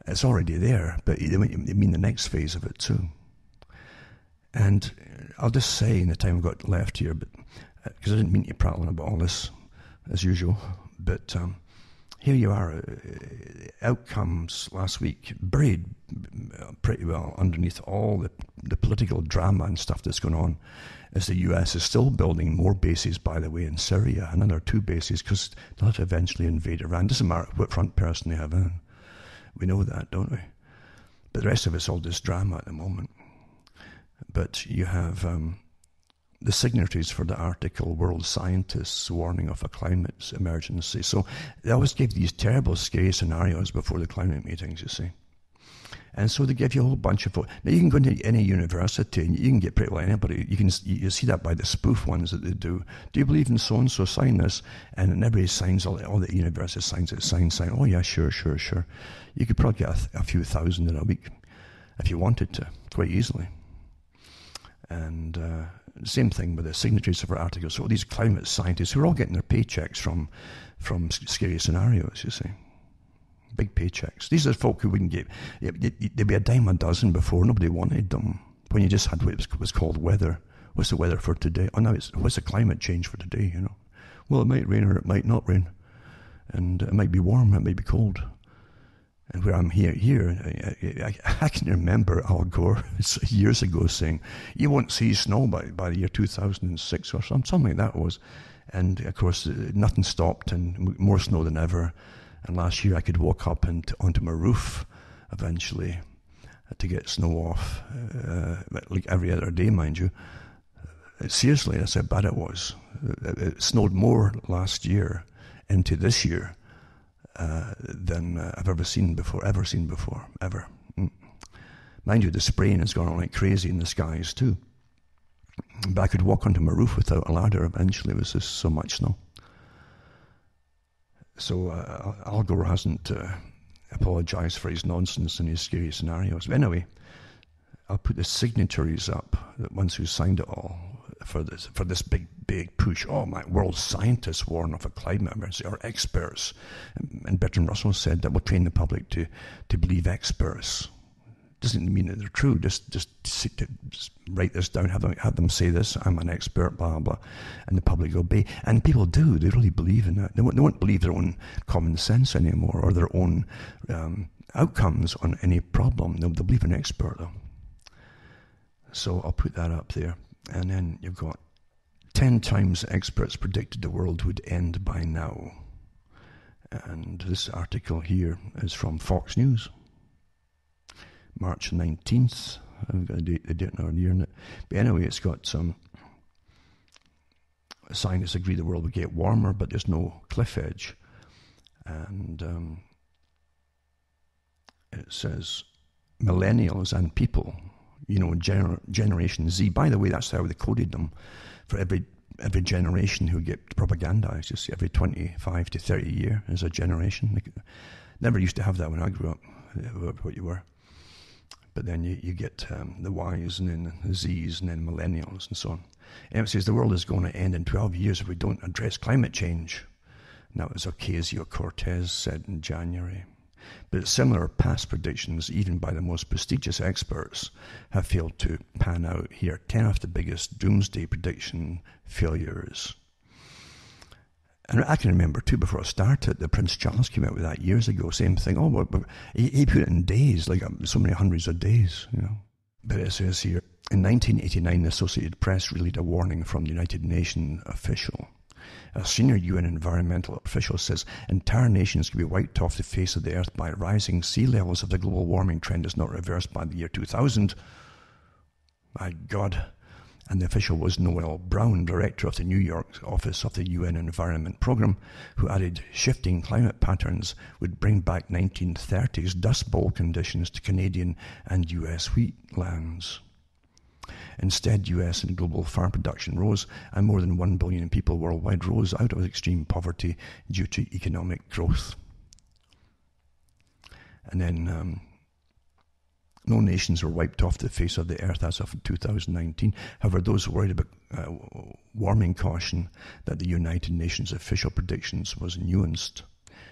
it's already there, but they mean the next phase of it too. And I'll just say in the time I've got left here, but because I didn't mean to prattle on about all this, as usual, but here you are, outcomes last week, buried pretty well underneath all the political drama and stuff that's going on, as the US is still building more bases, by the way, in Syria, another 2 bases, because they'll have to eventually invade Iran. Doesn't matter what front person they have in. We know that, don't we? But the rest of it's all just drama at the moment. But you have the signatories for the article, World Scientists Warning of a Climate Emergency. So they always give these terrible, scary scenarios before the climate meetings, you see. And so they give you a whole bunch of... Now, you can go into any university and you can get pretty well anybody. You see that by the spoof ones that they do. Do you believe in so-and-so? Sign this. And everybody signs, all the university signs it, sign. Oh, yeah, sure. You could probably get a few thousand in a week if you wanted to, quite easily. And same thing with the signatories of our articles. So all these climate scientists who are all getting their paychecks from scary scenarios, you see. Big paychecks. These are folk who wouldn't get... They'd be a dime a dozen before. Nobody wanted them. When you just had what was called weather. What's the weather for today? Oh, now what's the climate change for today, you know? Well, it might rain or it might not rain. And it might be warm, it might be cold. And where I'm here, I can remember Al Gore years ago saying, you won't see snow by the year 2006 or something like that was. And of course, nothing stopped, and more snow than ever. And last year I could walk up onto my roof eventually to get snow off, like every other day, mind you. Seriously, that's how bad it was. It snowed more last year into this year than I've ever seen before, ever. Mind you, the spraying has gone on like crazy in the skies too. But I could walk onto my roof without a ladder eventually. It was just so much snow. So Al Gore hasn't apologized for his nonsense and his scary scenarios. But anyway, I'll put the signatories up, the ones who signed it all, for this big push. Oh, my world scientists warn of a climate emergency, or experts. And Bertrand Russell said that we'll train the public to believe experts. Doesn't mean that they're true. Just write this down, have them say this. I'm an expert, blah blah, and the public obey. And people do. They really believe in that. They won't believe their own common sense anymore, or their own outcomes on any problem. They'll believe an expert though. So I'll put that up there. And then you've got 10 times experts predicted the world would end by now. And this article here is from Fox News. March 19th. I've got the date now and year in it. But anyway, it's got some scientists agree the world will get warmer, but there's no cliff edge. And it says millennials and people, Generation Z. By the way, that's how they coded them for every generation who get propagandized. You see, every 25 to 30 year is a generation. They never used to have that when I grew up, what you were. But then you get the Ys, and then the Zs, and then millennials, and so on. And it says the world is going to end in 12 years if we don't address climate change. And that was Ocasio-Cortez said in January. But similar past predictions, even by the most prestigious experts, have failed to pan out here. 10 of the biggest doomsday prediction failures. And I can remember, too, before I started, that Prince Charles came out with that years ago, same thing. Oh, but he put it in days, like so many hundreds of days, But it says here, in 1989, the Associated Press released a warning from the United Nations official. A senior UN environmental official says entire nations could be wiped off the face of the earth by rising sea levels if the global warming trend is not reversed by the year 2000. My God. And the official was Noel Brown, director of the New York office of the UN Environment Program, who added shifting climate patterns would bring back 1930s Dust Bowl conditions to Canadian and US wheatlands. Instead, US and global farm production rose, and more than 1 billion people worldwide rose out of extreme poverty due to economic growth. And then no nations were wiped off the face of the earth as of 2019. However, those worried about warming caution that the United Nations official predictions was nuanced.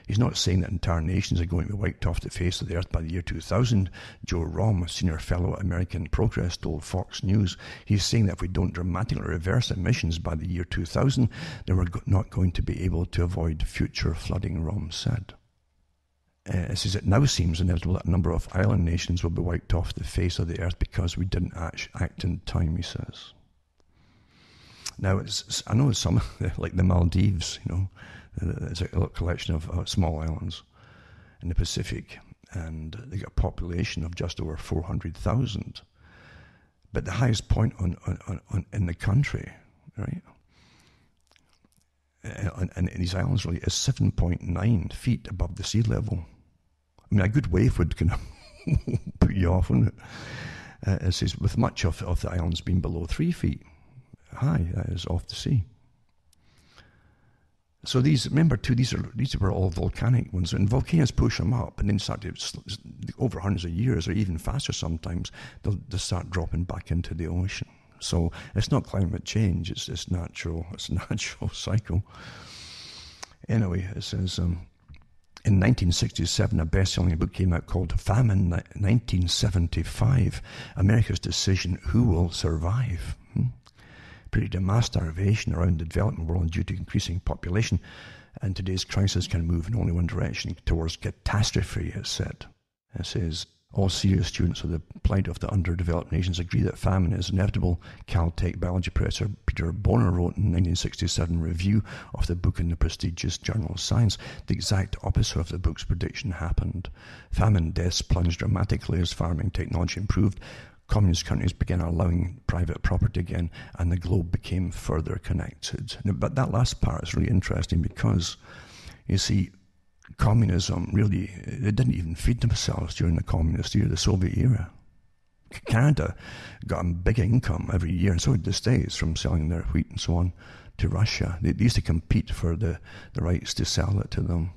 He's not saying that entire nations are going to be wiped off the face of the earth by the year 2000. Joe Romm, a senior fellow at American Progress, told Fox News. He's saying that if we don't dramatically reverse emissions by the year 2000, then we're not going to be able to avoid future flooding, Romm said. It says it now seems inevitable that a number of island nations will be wiped off the face of the earth because we didn't act in time, he says. Now, I know some, like the Maldives, it's a little collection of small islands in the Pacific, and they got a population of just over 400,000. But the highest point in the country, right, and these islands really is 7.9 feet above the sea level. I mean, a good wave would kind of put you off, wouldn't it? It says with much of the islands being below 3 feet high, that is off the sea. So these were all volcanic ones, and volcanoes push them up, and then start to, over hundreds of years, or even faster sometimes, they'll start dropping back into the ocean. So it's not climate change; it's natural. It's a natural cycle. Anyway, it says in 1967, a best-selling book came out called Famine 1975: America's Decision: Who Will Survive? Predicted mass starvation around the developing world due to increasing population, and today's crisis can move in only one direction, towards catastrophe, it said. It says, all serious students of the plight of the underdeveloped nations agree that famine is inevitable. Caltech biology professor Peter Boner wrote in 1967 review of the book in the prestigious journal Science. The exact opposite of the book's prediction happened. Famine deaths plunged dramatically as farming technology improved. Communist countries began allowing private property again, and the globe became further connected. But that last part is really interesting because, you see, communism really, they didn't even feed themselves during the communist era, the Soviet era. Canada got a big income every year, and so did the States, from selling their wheat and so on to Russia. They used to compete for the rights to sell it to them.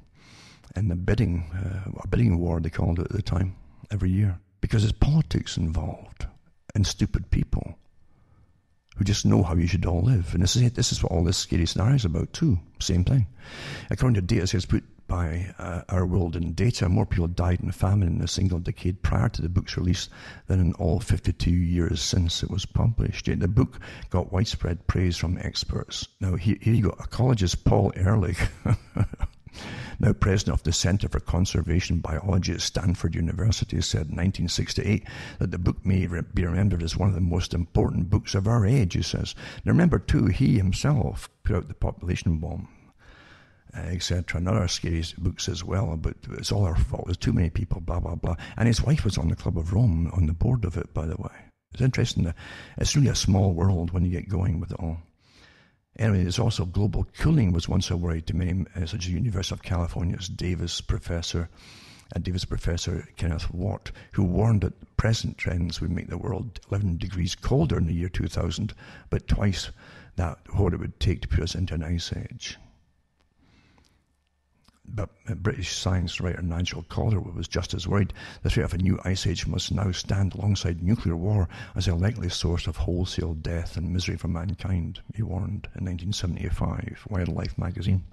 And a bidding war, they called it at the time, every year. Because there's politics involved, and stupid people who just know how you should all live. And this is what all this scary scenario is about too. Same thing. According to data sets put by Our World in Data, more people died in famine in a single decade prior to the book's release than in all 52 years since it was published. Yet the book got widespread praise from experts. Now here you go. Ecologist Paul Ehrlich, now president of the Center for Conservation Biology at Stanford University, said in 1968 that the book may be remembered as one of the most important books of our age, he says. Now remember too, he himself put out The Population Bomb, etc. and other scary books as well, but it's all our fault, there's too many people, blah, blah, blah. And his wife was on the Club of Rome, on the board of it, by the way. It's interesting. It's really a small world when you get going with it all. Anyway, there's also global cooling was once a worry to many, such as University of California's Davis professor Kenneth Watt, who warned that present trends would make the world 11 degrees colder in the year 2000, but twice that what it would take to put us into an ice age. But British science writer Nigel Calderwood was just as worried. The threat of a new ice age must now stand alongside nuclear war as a likely source of wholesale death and misery for mankind, he warned in 1975, Wildlife magazine.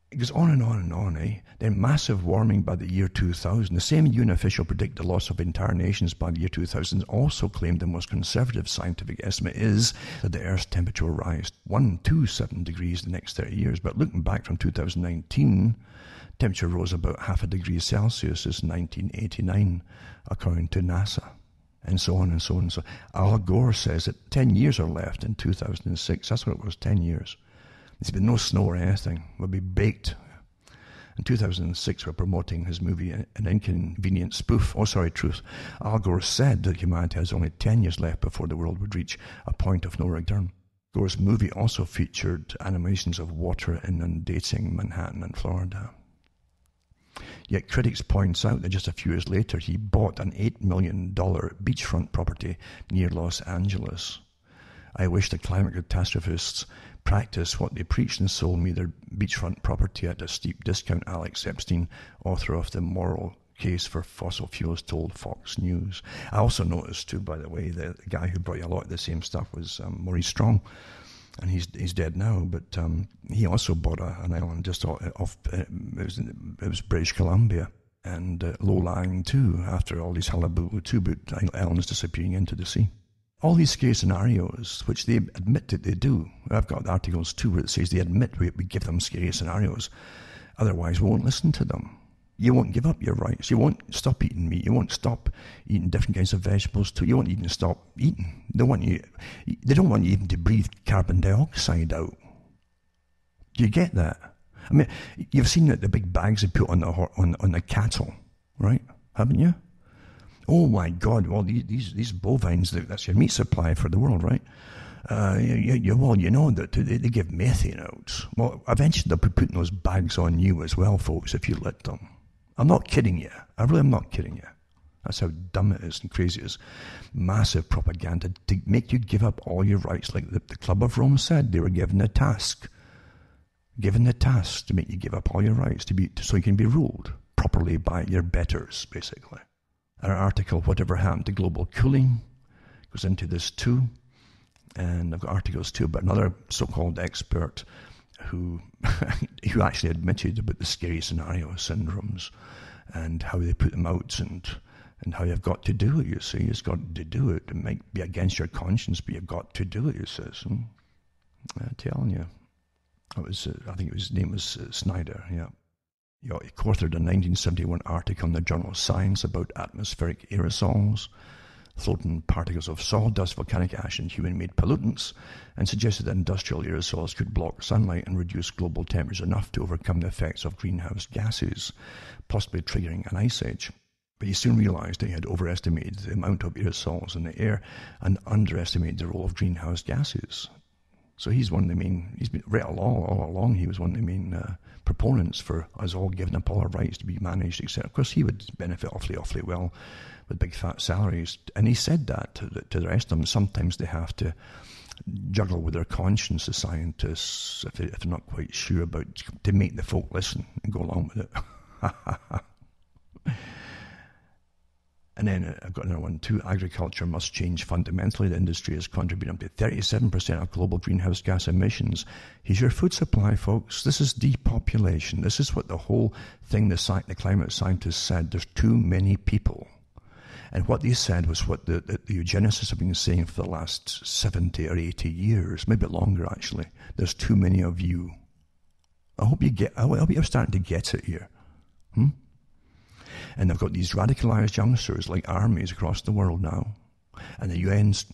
It goes on and on and on, eh? Then massive warming by the year 2000. The same UN official predicted the loss of entire nations by the year 2000 also claimed the most conservative scientific estimate is that the Earth's temperature will rise 127 degrees in the next 30 years. But looking back from 2019, temperature rose about half a degree Celsius since 1989, according to NASA. And so on and so on and so on. Al Gore says that 10 years are left in 2006. That's what it was, 10 years. There's been no snow or anything. We'll be baked. In 2006, we're promoting his movie, An Inconvenient Spoof. Truth. Al Gore said that humanity has only 10 years left before the world would reach a point of no return. Gore's movie also featured animations of water inundating Manhattan and Florida. Yet critics point out that just a few years later, he bought an $8 million beachfront property near Los Angeles. I wish the climate catastrophists practice what they preach and sold me their beachfront property at a steep discount, Alex Epstein, author of The Moral Case for Fossil Fuels, told Fox News. I also noticed too, by the way, the guy who brought you a lot of the same stuff was Maurice Strong, and he's dead now, but he also bought an island just off, it was British Columbia, and low-lying too, after all these hullabaloo too, but islands disappearing into the sea. All these scary scenarios, which they admit that they do. I've got articles too where it says they admit we give them scary scenarios. Otherwise, we won't listen to them. You won't give up your rights. You won't stop eating meat. You won't stop eating different kinds of vegetables too. You won't even stop eating. They don't want you even to breathe carbon dioxide out. Do you get that? I mean, you've seen the big bags they put on the cattle, right? Haven't you? Oh my God! Well, these bovines, that's your meat supply for the world, right? Well, you know that they give methane out. Well, eventually they'll be putting those bags on you as well, folks, if you let them. I'm not kidding you. I really am not kidding you. That's how dumb it is and crazy it is. Massive propaganda to make you give up all your rights. Like the Club of Rome said, they were given a task. Given the task to make you give up all your rights so you can be ruled properly by your betters, basically. Our article, Whatever Happened to Global Cooling, goes into this too. And I've got articles too about another so-called expert who actually admitted about the scary scenario syndromes and how they put them out and how you've got to do it, you see. You've got to do it. It might be against your conscience, but you've got to do it, he says. I'm telling you. I think his name was Snyder, yeah. He co-authored a 1971 article in the journal Science about atmospheric aerosols, floating particles of sawdust, volcanic ash, and human-made pollutants, and suggested that industrial aerosols could block sunlight and reduce global temperatures enough to overcome the effects of greenhouse gases, possibly triggering an ice age. But he soon realized that he had overestimated the amount of aerosols in the air and underestimated the role of greenhouse gases. So he's one of the main, he's been right all along, he was one of the main proponents for us all giving up all our rights to be managed, etc. Of course, he would benefit awfully well with big fat salaries. And he said that to the rest of them. Sometimes they have to juggle with their conscience, the scientists, if they're not quite sure about, to make the folk listen and go along with it. And then I've got another one too. Agriculture must change fundamentally. The industry is contributing up to 37% of global greenhouse gas emissions. Here's your food supply, folks. This is depopulation. This is what the whole thing the climate scientists said. There's too many people. And what they said was what the eugenicists have been saying for the last 70 or 80 years, maybe longer actually. There's too many of you. I hope you're starting to get it here. And they've got these radicalized youngsters like armies across the world now. And the UN's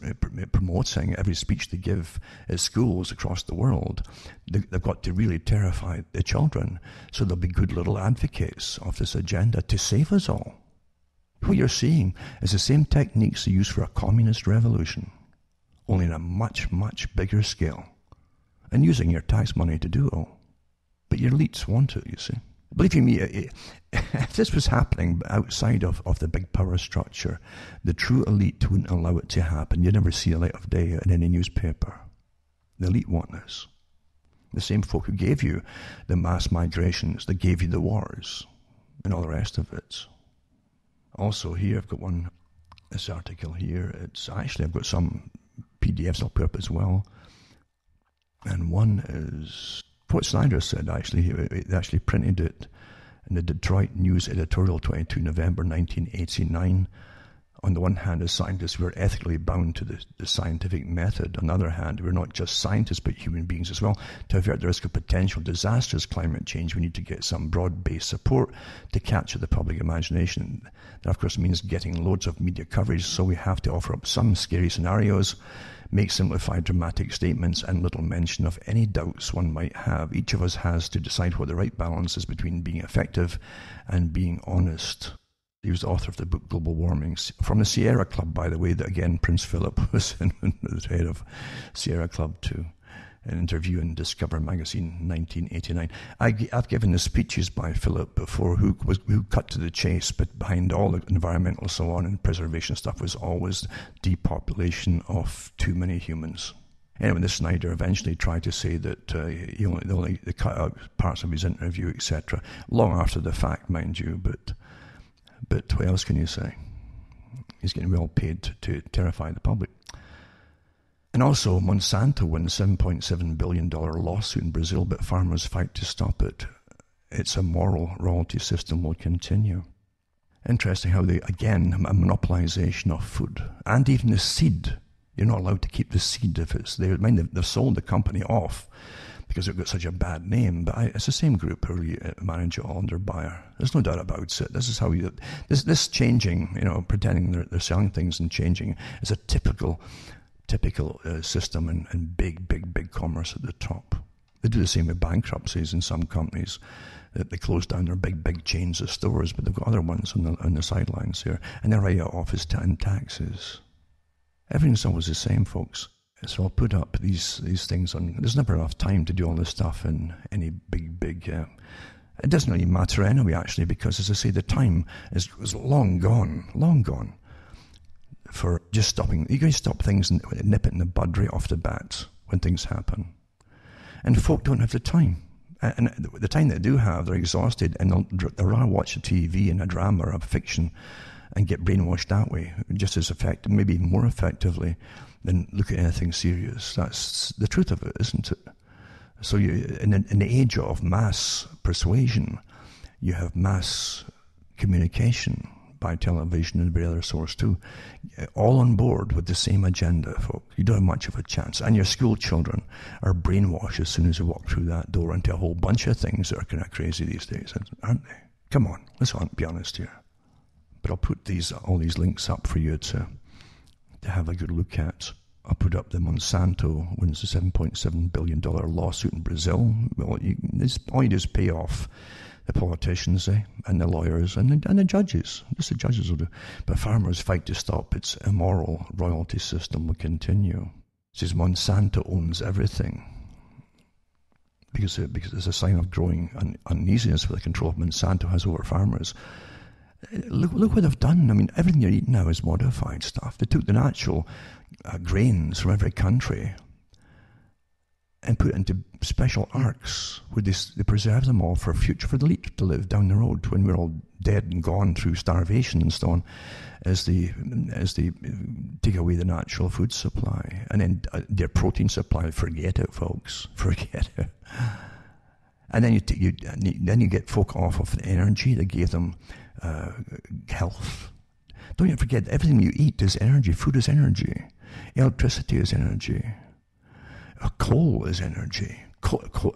promoting every speech they give at schools across the world. They've got to really terrify the children so they'll be good little advocates of this agenda to save us all. What you're seeing is the same techniques they use for a communist revolution, only on a much, much bigger scale, and using your tax money to do it all. But your elites want it, you see. Believe you me, if this was happening outside of the big power structure, the true elite wouldn't allow it to happen. You'd never see a light of day in any newspaper. The elite want this. The same folk who gave you the mass migrations, that gave you the wars, and all the rest of it. Also here, I've got this article here. I've got some PDFs I'll put up as well. And one is what Snyder said, actually. They actually printed it in the Detroit News editorial, 22 November 1989. On the one hand, as scientists, we're ethically bound to the scientific method. On the other hand, we're not just scientists, but human beings as well. To avert the risk of potential disastrous climate change, we need to get some broad-based support to capture the public imagination. That, of course, means getting loads of media coverage, so we have to offer up some scary scenarios, make simplified dramatic statements, and little mention of any doubts one might have. Each of us has to decide what the right balance is between being effective and being honest. He was the author of the book Global Warming, from the Sierra Club, by the way, that again Prince Philip was the head of Sierra Club too. An interview in Discover magazine, 1989. I've given the speeches by Philip before, who cut to the chase, but behind all the environmental so on and preservation stuff was always depopulation of too many humans. Anyway, this Snyder eventually tried to say that they cut out parts of his interview, etc. Long after the fact, mind you, but what else can you say? He's getting well paid to terrify the public. And also, Monsanto wins $7.7 billion lawsuit in Brazil, but farmers fight to stop it. Its immoral royalty system will continue. Interesting how they, again, a monopolization of food. And even the seed. You're not allowed to keep the seed if it's there. They've sold the company off because it got such a bad name, but it's the same group who really manage it all under Bayer. There's no doubt about it. This is how this changing, pretending they're selling things and changing is a typical system and big commerce at the top. They do the same with bankruptcies in some companies. They close down their big chains of stores, but they've got other ones on the sidelines here, and they write it off as taxes. Everything's always the same, folks. So I'll put up these things on. There's never enough time to do all this stuff in any big. It doesn't really matter anyway, actually, because as I say, the time is long gone. For just stopping. You guys stop things and nip it in the bud right off the bat when things happen. And folk don't have the time. And the time they do have, they're exhausted, and they'll rather watch a TV and a drama or a fiction and get brainwashed that way, just as effective, maybe more effectively, than look at anything serious. That's the truth of it, isn't it? So in the age of mass persuasion, you have mass communication by television and every other source too, all on board with the same agenda, folk. You don't have much of a chance. And your school children are brainwashed as soon as they walk through that door into a whole bunch of things that are kind of crazy these days, aren't they? Come on, let's be honest here. But I'll put all these links up for you to have a good look at. I'll put up the Monsanto wins the $7.7 billion lawsuit in Brazil. Well, all you do is pay off the politicians, and the lawyers, and the judges. Just the judges will do. But farmers fight to stop its immoral royalty system will continue. It says Monsanto owns everything. Because it's a sign of growing uneasiness for the control of Monsanto has over farmers. Look what they've done. I mean, everything you're eating now is modified stuff. They took the natural grains from every country and put into special arks where they preserve them all for the elite to live down the road when we're all dead and gone through starvation and so on, as they take away the natural food supply. And then their protein supply, forget it, folks, forget it. And then you get folk off of the energy that gave them health. Don't you forget, everything you eat is energy. Food is energy. Electricity is energy. Coal is energy.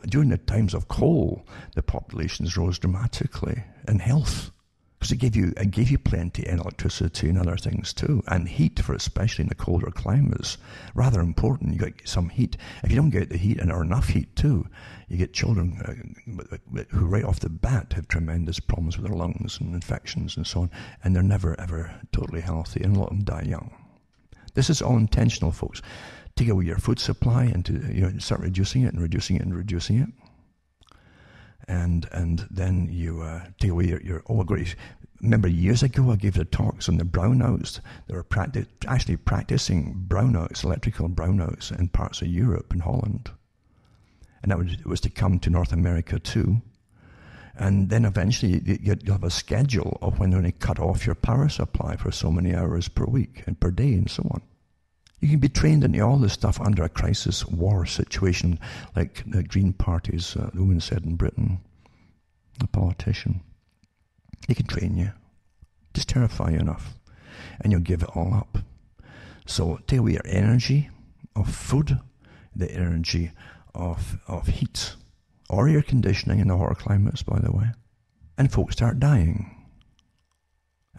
During the times of coal, the populations rose dramatically, and health, because it gave you plenty, and electricity and other things too, and heat, for especially in the colder climates, rather important. You get some heat. If you don't get the heat or enough heat too, you get children who right off the bat have tremendous problems with their lungs and infections and so on, and they're never ever totally healthy, and a lot of them die young. This is all intentional, folks. Take away your food supply and start reducing it and reducing it and reducing it. And then you take away your remember years ago I gave the talks on the brownouts. They were actually practicing brownouts, electrical brownouts in parts of Europe and Holland. And it was to come to North America too. And then eventually you'll have a schedule of when they're going to cut off your power supply for so many hours per week and per day and so on. You can be trained into all this stuff under a crisis war situation, like the Green Party's the woman said in Britain, a politician. They can train you. Just terrify you enough, and you'll give it all up. So take away your energy of food, the energy of heat, or air conditioning in the hotter climates, by the way, and folks start dying.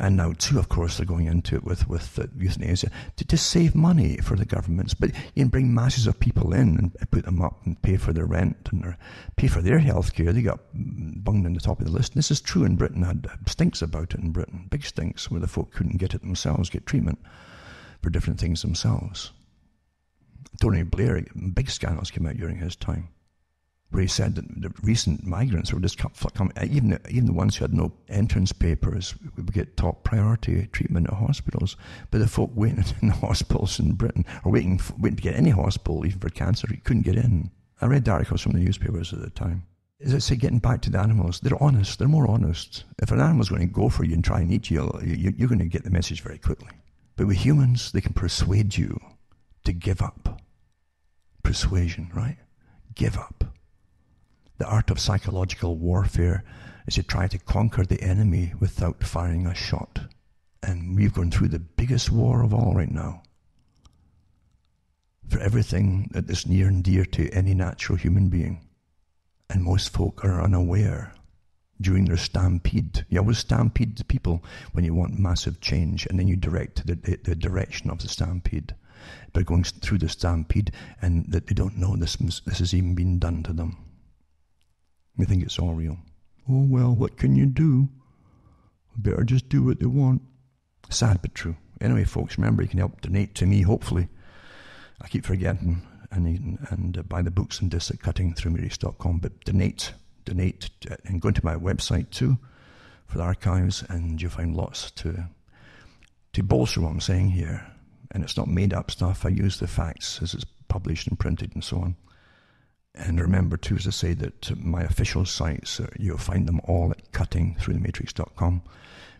And now, too, of course, they're going into it with euthanasia to save money for the governments. But you can bring masses of people in and put them up and pay for their rent and pay for their health care. They got bunged on the top of the list. And this is true in Britain. Had stinks about it in Britain, big stinks, where the folk couldn't get it themselves, get treatment for different things themselves. Tony Blair, big scandals came out during his time, where he said that the recent migrants were just even the ones who had no entrance papers would get top priority treatment at hospitals. But the folk waiting in the hospitals in Britain, or waiting to get any hospital, even for cancer, couldn't get in. I read articles from the newspapers at the time. As I say, getting back to the animals, they're honest, they're more honest. If an animal's going to go for you and try and eat you, you're going to get the message very quickly. But with humans, they can persuade you to give up. Persuasion, right? Give up. The art of psychological warfare is to try to conquer the enemy without firing a shot. And we've gone through the biggest war of all right now. For everything that is near and dear to any natural human being. And most folk are unaware. During their stampede, you always stampede the people when you want massive change, and then you direct the direction of the stampede. But going through the stampede, and that they don't know this has even been done to them. They think it's all real. Oh, well, what can you do? Better just do what they want. Sad but true. Anyway, folks, remember you can help donate to me, hopefully. I keep forgetting, and buy the books and disc at cuttingthroughmatrix.com, but donate, and go into my website too for the archives, and you'll find lots to bolster what I'm saying here. And it's not made up stuff. I use the facts as it's published and printed and so on. And remember, too, as I say, that my official sites, you'll find them all at cuttingthroughthematrix.com.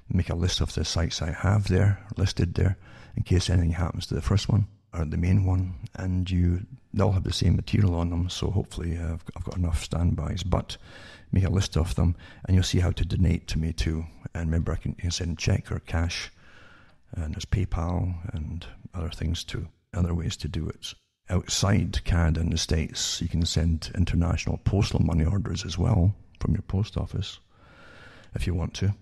Make a list of the sites I have there, listed there, in case anything happens to the first one, or the main one. And they'll have the same material on them, so hopefully I've got enough standbys. But make a list of them, and you'll see how to donate to me, too. And remember, you can send check or cash, and there's PayPal and other things, too, other ways to do it. Outside Canada and the States, you can send international postal money orders as well from your post office if you want to.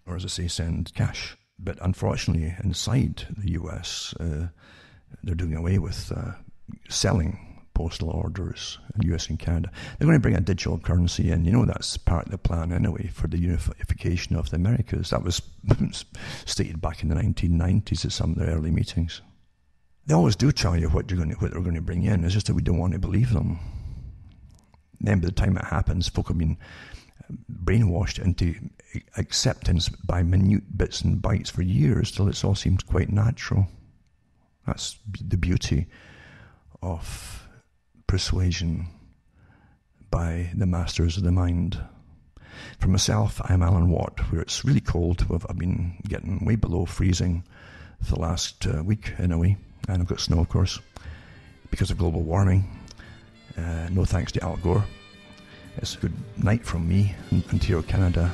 Or as I say, send cash. But unfortunately, inside the US, they're doing away with selling postal orders in US and Canada. They're going to bring a digital currency in. You know that's part of the plan anyway for the unification of the Americas. That was stated back in the 1990s at some of their early meetings. They always do tell you what they're going to bring in. It's just that we don't want to believe them. Then by the time it happens, folk have been brainwashed into acceptance by minute bits and bytes for years till it all seems quite natural. That's the beauty of persuasion by the masters of the mind. For myself, I'm Alan Watt, where it's really cold. I've been getting way below freezing for the last week in a way, and I've got snow, of course, because of global warming. No thanks to Al Gore. It's a good night from me in Ontario, Canada,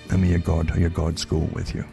and may your God or your gods go with you.